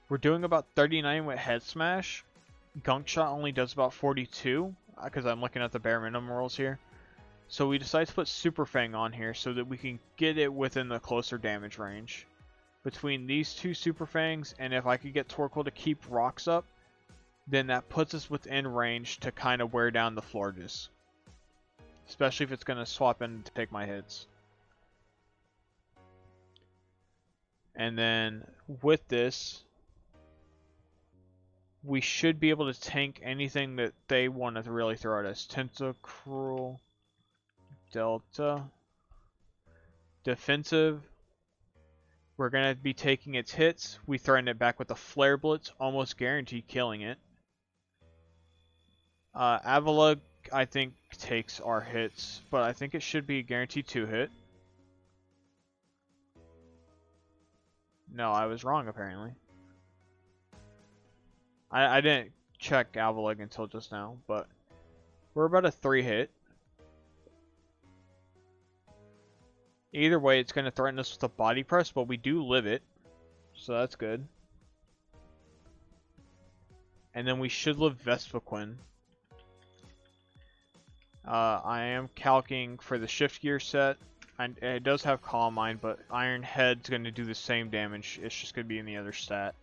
We're doing about 39 with Head Smash. Gunk Shot only does about 42, because I'm looking at the bare minimum rolls here. So we decided to put Super Fang on here so that we can get it within the closer damage range. Between these two Super Fangs, and if I could get Torkoal to keep rocks up, then that puts us within range to kind of wear down the Florges. Especially if it's going to swap in to take my hits. And then with this, we should be able to tank anything that they want to really throw at us. Tentacruel, Delta, defensive. We're going to be taking its hits. We threaten it back with a Flare Blitz, almost guaranteed killing it. Avalugg, I think, takes our hits, but I think it should be a guaranteed 2-hit. No, I was wrong apparently. I didn't check Avalugg until just now, but we're about a 3-hit. Either way, it's going to threaten us with a body press, but we do live it, so that's good. And then we should live Vespiquen. I am calcing for the Shift Gear set. It does have Calm Mind, but Iron Head's going to do the same damage. It's just going to be in the other stat.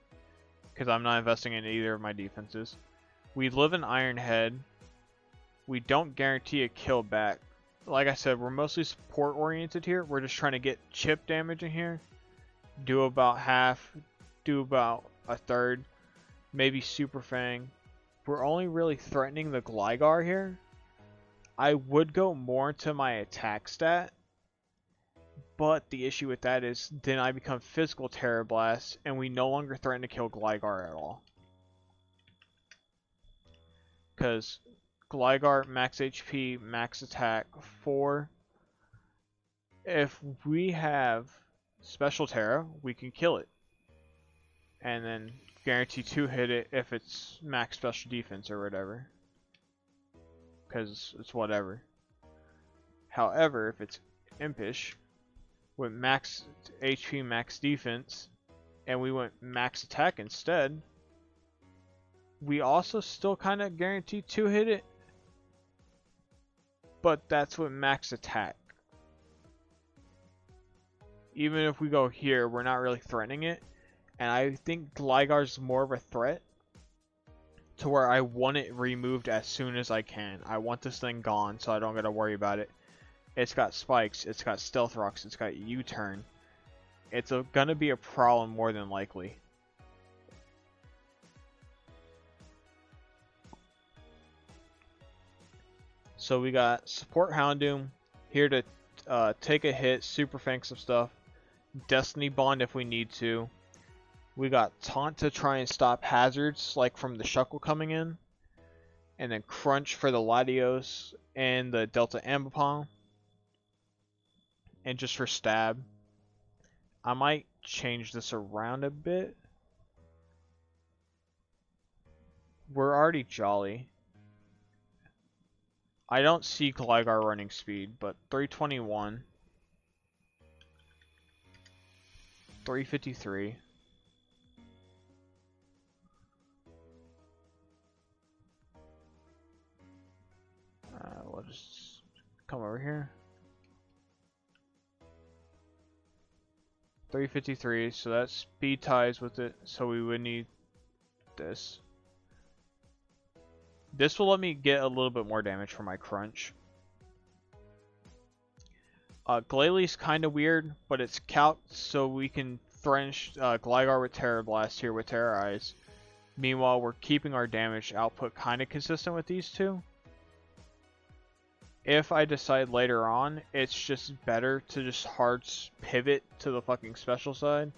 Because I'm not investing in either of my defenses. We live in Iron Head. We don't guarantee a kill back. Like I said, we're mostly support oriented here. We're just trying to get chip damage in here. Do about half. Do about a third. Maybe Super Fang. We're only really threatening the Gligar here. I would go more into my attack stat. But the issue with that is then I become physical Terra Blast and we no longer threaten to kill Gligar at all. Because Gligar, max HP, max attack, 4. If we have Special Terra, we can kill it. And then guarantee 2-hit it if it's max special defense or whatever. Because it's whatever. However, if it's Impish, with max HP, max defense, and we went max attack instead, we also still kind of guarantee 2-hit it, but that's with max attack. Even if we go here, we're not really threatening it, And I think Gligar's more of a threat to where I want it removed as soon as I can. I want this thing gone so I don't gotta worry about it. It's got spikes, it's got stealth rocks, it's got U-turn. It's gonna be a problem more than likely. So we got support Houndoom here to take a hit, super fang some stuff, Destiny Bond if we need to. We got Taunt to try and stop hazards like from the Shuckle coming in, and then Crunch for the Latios and the Delta Ambipom, and just for stab. I might change this around a bit. We're already jolly. I don't see Gligar running speed, but 321, 353. We'll just come over here. 353, so that speed ties with it, so we would need this. This will let me get a little bit more damage for my Crunch. Glalie kind of weird, but it's calced so we can threaten Gligar with Terra Blast here with Terra Eyes. Meanwhile, we're keeping our damage output kind of consistent with these two. If I decide later on, it's just better to just hard pivot to the fucking special side.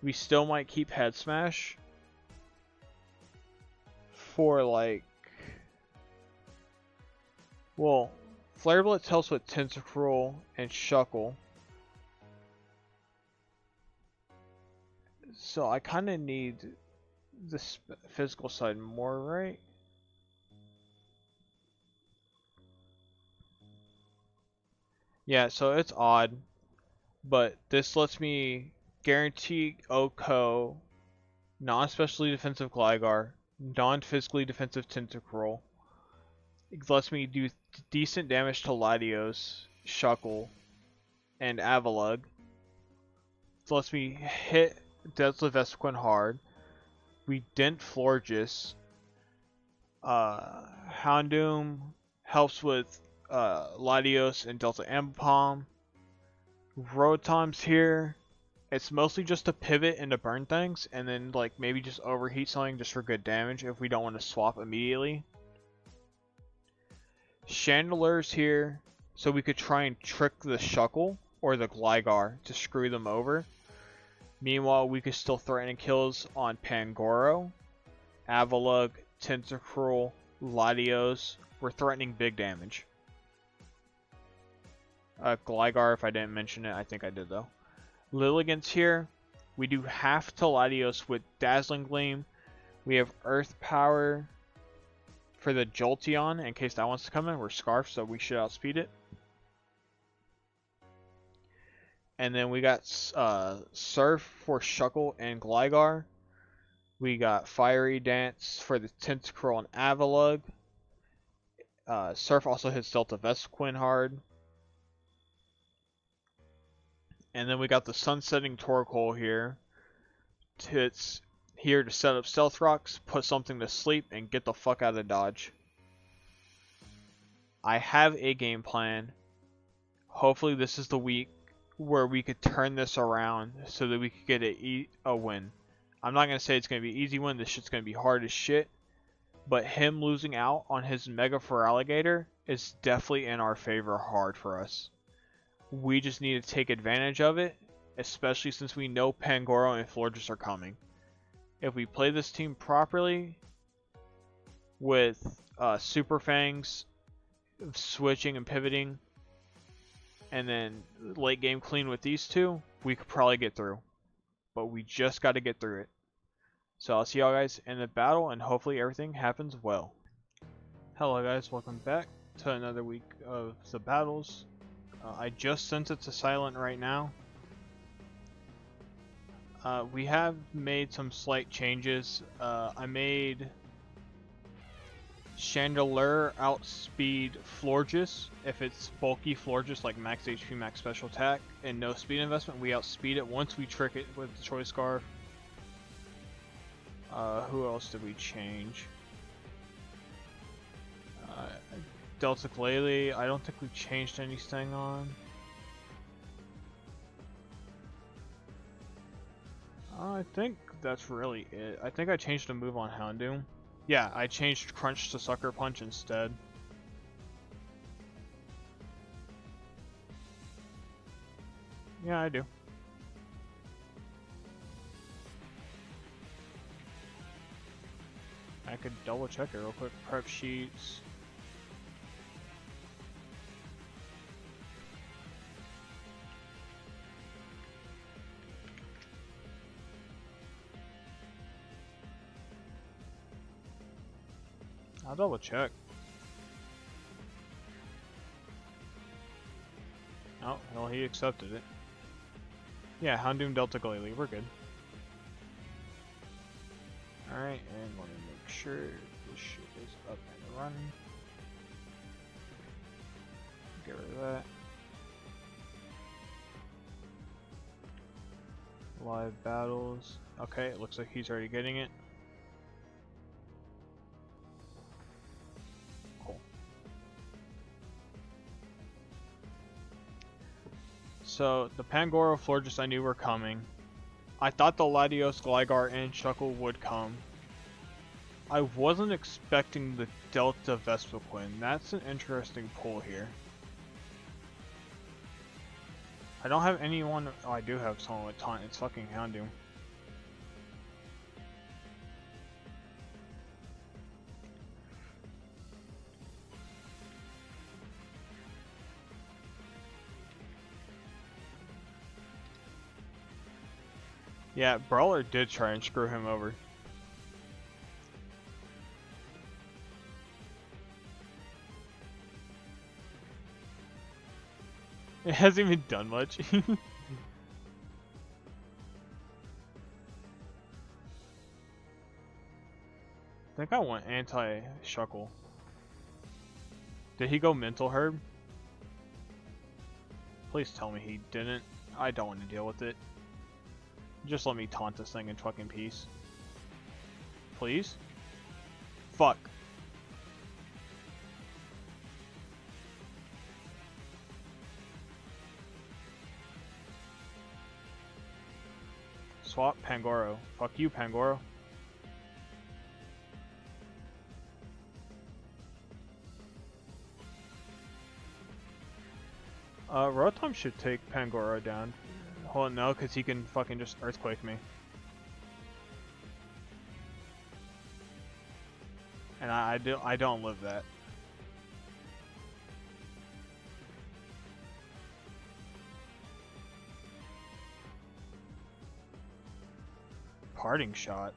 We still might keep Head Smash for like, well, Flare Blitz helps with Tentacruel and Shuckle. So I kind of need this physical side more, right? Yeah, so it's odd, but this lets me guarantee Oko, non-specially defensive Gligar, non-physically defensive Tentacruel. It lets me do decent damage to Latios, Shuckle, and Avalugg. It lets me hit Deadly Vespiquen hard. We dent Florges. Houndoom helps with Latios and Delta Ambipom. Rotom's here. It's mostly just to pivot and to burn things, and then like maybe just overheat something just for good damage if we don't want to swap immediately. Chandeler's here, so we could try and trick the Shuckle or the Gligar to screw them over. Meanwhile, we could still threaten kills on Pangoro, Avalugg, Tentacruel, Latios. We're threatening big damage. Gligar, if I didn't mention it, I think I did though. Lilligant's here. We do half to Latios with Dazzling Gleam. We have Earth Power for the Jolteon in case that wants to come in. We're Scarf, so we should outspeed it. And then we got Surf for Shuckle and Gligar. We got Fiery Dance for the Tentacruel and Avalugg. Surf also hits Delta Vespiquen hard. And then we got the Sunsetting Torkoal here. It's here to set up Stealth Rocks, put something to sleep, and get the fuck out of Dodge. I have a game plan. Hopefully this is the week where we could turn this around so that we could get a win. I'm not going to say it's going to be an easy win. This shit's going to be hard as shit. But him losing out on his Mega Feraligatr is definitely in our favor hard for us. We just need to take advantage of it, especially since we know Pangoro and Florges are coming. If we play this team properly, with Super Fangs, switching and pivoting, and then late game clean with these two, we could probably get through. But we just got to get through it. So I'll see y'all guys in the battle, and hopefully everything happens well. Hello guys, welcome back to another week of the battles. I just sent it to silent right now. We have made some slight changes. I made Chandelure outspeed Florges. If it's bulky Florges like max HP, max special attack, and no speed investment, we outspeed it once we trick it with the Choice Scarf. Who else did we change? Delta Glalie, I don't think we changed anything on. I think that's really it. I think I changed a move on Houndoom. Yeah, I changed Crunch to Sucker Punch instead. Yeah, I do. I could double check it real quick. Prep sheets. I'll double check. Oh, well, he accepted it. Yeah, Houndoom Delta Glalie, we're good. Alright, and let me make sure this shit is up and running. Get rid of that. Live battles. Okay, it looks like he's already getting it. Cool. So, the Pangoro Florges I knew were coming. I thought the Latios, Gligar, and Shuckle would come. I wasn't expecting the Delta Vespiquen. That's an interesting pull here. I don't have anyone. Oh, I do have someone with taunt. It's fucking Houndoom. Yeah, Brawler did try and screw him over. It hasn't even done much. I think I went anti-Shuckle. Did he go Mental Herb? Please tell me he didn't. I don't want to deal with it. Just let me taunt this thing in fucking peace. Please? Fuck. Swap Pangoro. Fuck you, Pangoro. Rotom should take Pangoro down. Hold on, no, because he can fucking just Earthquake me. And I don't live that. Parting Shot.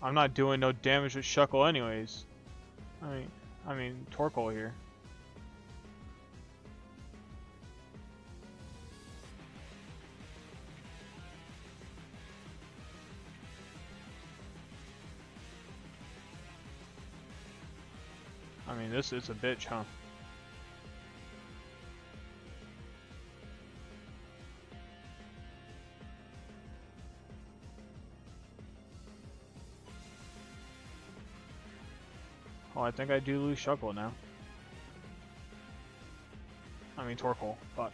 I'm not doing no damage with Shuckle anyways. I mean Torkoal here. I mean, this is a bitch, huh? Oh, I think I do lose Shuckle now. I mean Torkoal, fuck.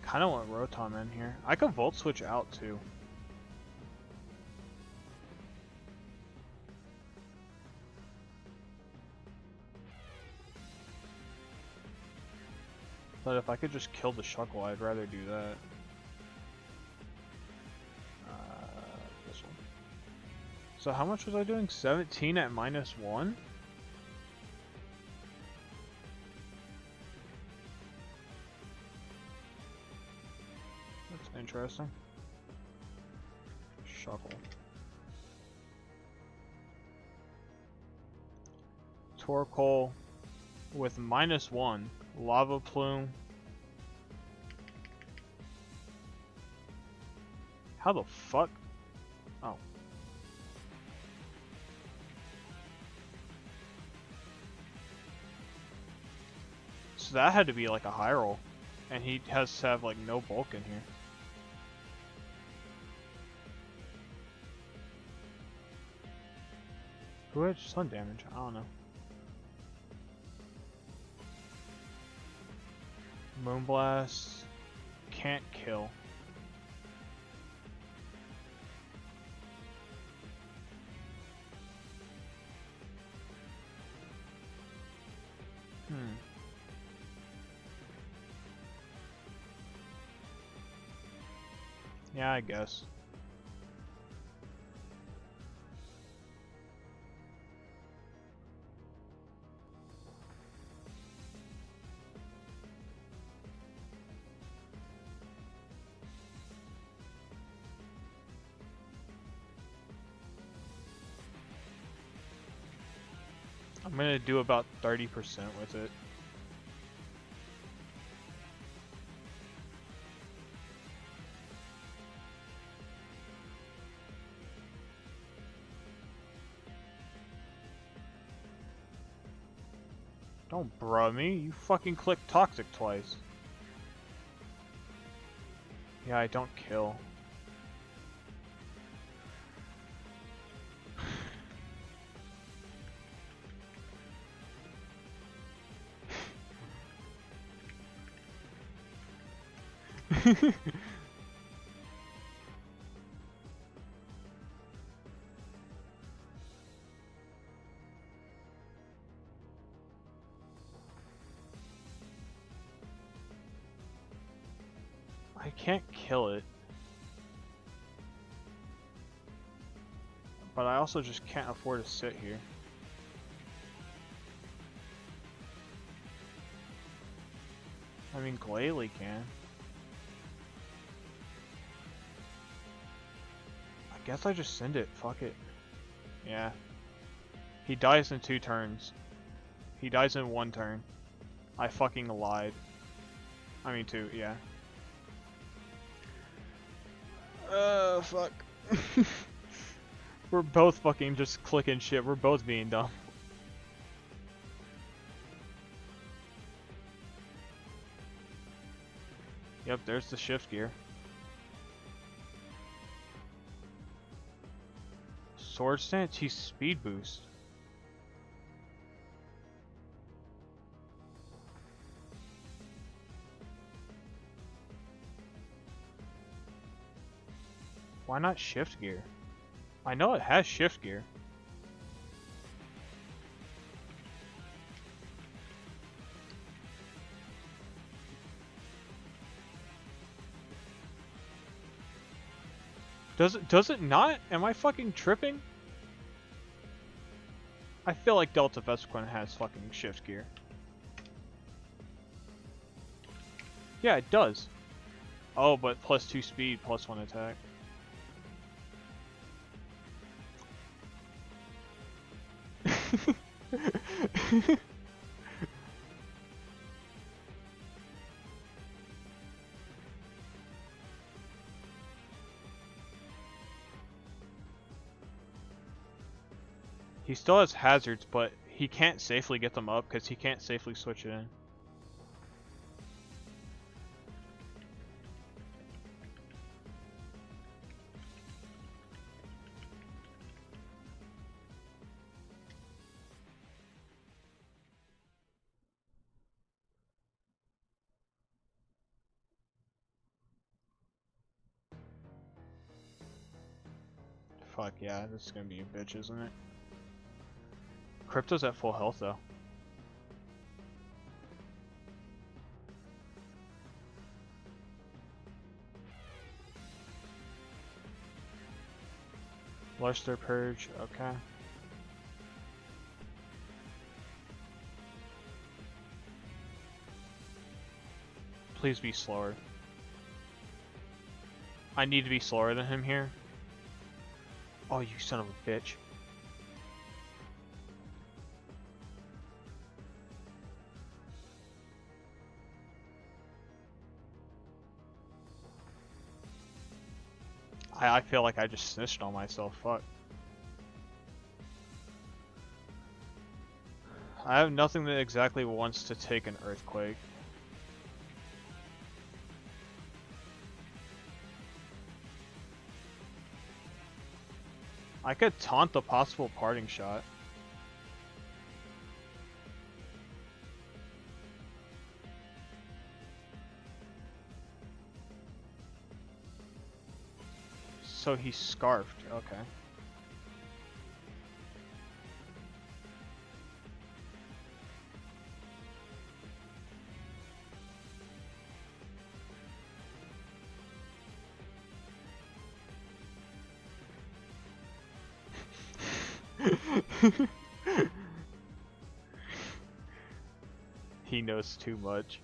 Kinda want Rotom in here. I could Volt Switch out too. But if I could just kill the Shuckle, I'd rather do that. This one. So how much was I doing? 17 at -1? That's interesting. Shuckle. Torkoal with -1. Lava Plume. How the fuck? Oh. So that had to be like a high roll. And he has to have like no bulk in here. Who had sun damage? I don't know. Moonblast. Can't kill. Yeah, I guess. I'm gonna do about 30% with it. Don't bruh me, you fucking clicked toxic twice. Yeah, I don't kill. I can't kill it. But I also just can't afford to sit here. I mean, Glalie can. I guess I just send it. Fuck it. Yeah. He dies in 2 turns. He dies in 1 turn. I fucking lied. I mean 2, yeah. Fuck. We're both fucking just clicking shit. We're both being dumb. Yep, there's the shift gear. Sword stance, he's speed boost. Why not shift gear? I know it has shift gear. Does it not? Am I fucking tripping? I feel like Delta Vesquin has fucking shift gear. Yeah, it does. Oh, but +2 speed, +1 attack. He still has hazards, but he can't safely get them up because he can't safely switch it in. Fuck yeah, this is gonna be a bitch, isn't it? Crypto's at full health though. Luster Purge, okay. Please be slower. I need to be slower than him here. Oh, you son of a bitch. I feel like I just snitched on myself. Fuck. I have nothing that exactly wants to take an earthquake. I could taunt the possible parting shot. So he's scarfed. Okay. He knows too much.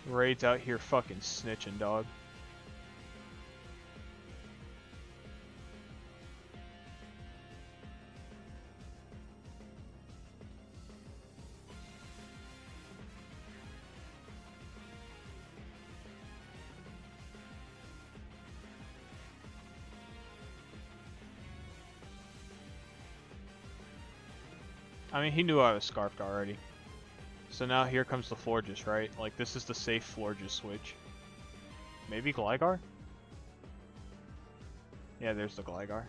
Raid's out here fucking snitching, dog. I mean, he knew I was scarfed already. So now here comes the Florges, right? Like, this is the safe Florges switch. Maybe Gligar? Yeah, there's the Gligar.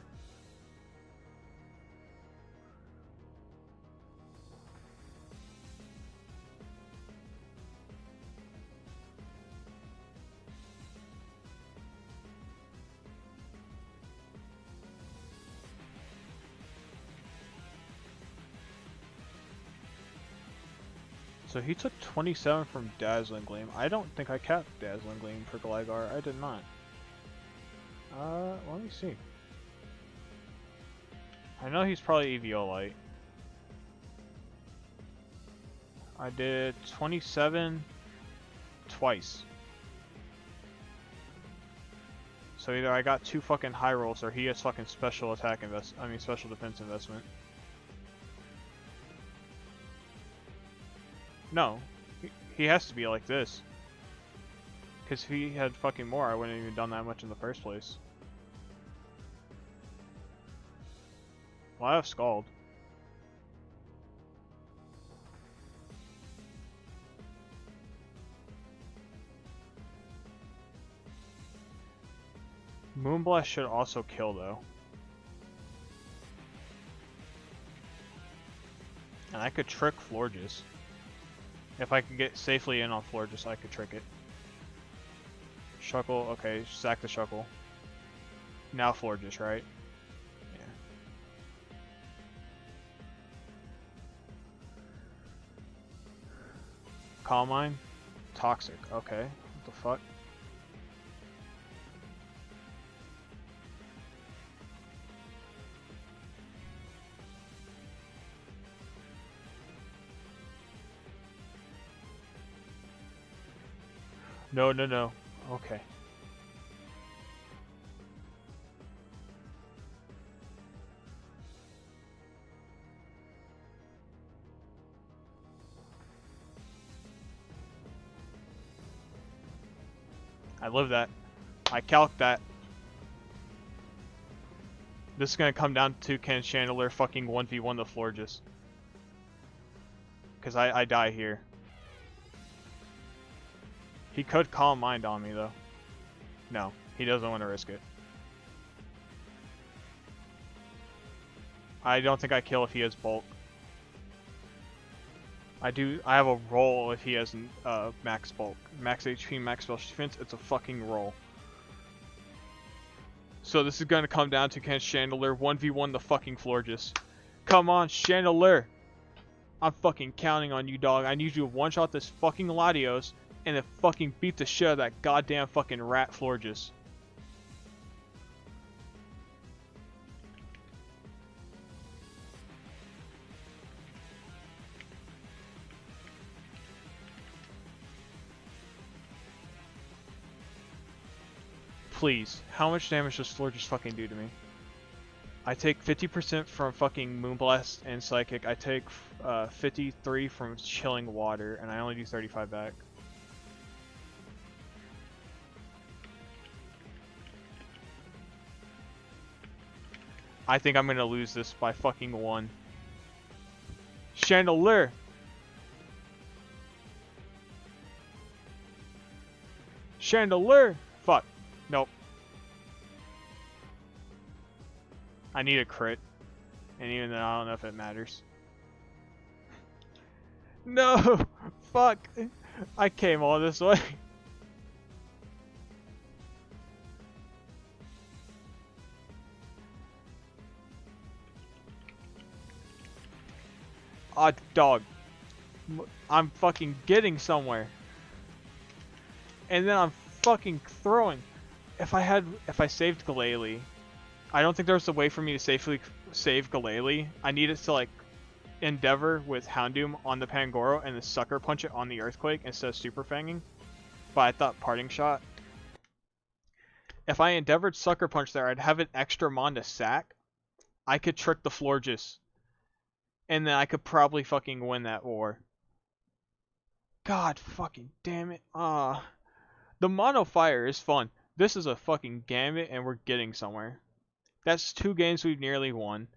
So he took 27 from Dazzling Gleam. I don't think I capped Dazzling Gleam for Gligar. I did not. Let me see. I know he's probably Eviolite. I did 27 twice. So either I got 2 fucking high rolls or he has fucking special attack special defense investment. No, he has to be like this. Because if he had fucking more, I wouldn't have even done that much in the first place. Well, I have Scald. Moonblast should also kill, though. And I could trick Florges. If I could get safely in on Florges, I could trick it. Shuckle, okay, sack the Shuckle. Now Florges, right? Yeah. Calm Mind? Toxic, okay. What the fuck? No, no, no. Okay. I live that. I calc that. This is gonna come down to can Chandelier fucking 1v1 the Florges. Cause I die here. He could Calm Mind on me though. No, he doesn't want to risk it. I don't think I kill if he has bulk. I have a roll if he has max bulk. Max HP, max special defense, it's a fucking roll. So this is gonna come down to can Chandelier 1v1 the fucking Florges. Come on, Chandelier! I'm fucking counting on you, dog. I need you to one-shot this fucking Latios and then fucking beat the shit out of that goddamn fucking rat Florges. Please, how much damage does Florges fucking do to me? I take 50% from fucking Moonblast and Psychic. I take 53 from Chilling Water, and I only do 35 back. I think I'm gonna lose this by fucking 1. Chandelier! Chandelier! Fuck. Nope. I need a crit. And even then, I don't know if it matters. No! Fuck! I came all this way. Ah, dog. I'm fucking getting somewhere. And then I'm fucking throwing. If I saved Galele, I don't think there's a way for me to safely save Galele. I need it to like Endeavor with Houndoom on the Pangoro and then Sucker Punch it on the Earthquake instead of Super Fanging. But I thought Parting Shot. If I Endeavored Sucker Punch there, I'd have an extra Mon to sack. I could trick the Florges. And then I could probably fucking win that war. God fucking damn it. The Mono Fire is fun. This is a fucking Gambit and we're getting somewhere. That's 2 games we've nearly won.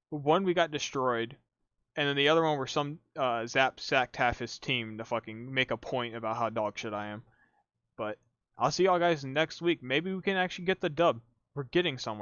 One we got destroyed. And then the other one where some Zap sacked half his team to fucking make a point about how dog shit I am. But I'll see y'all guys next week. Maybe we can actually get the dub. We're getting somewhere.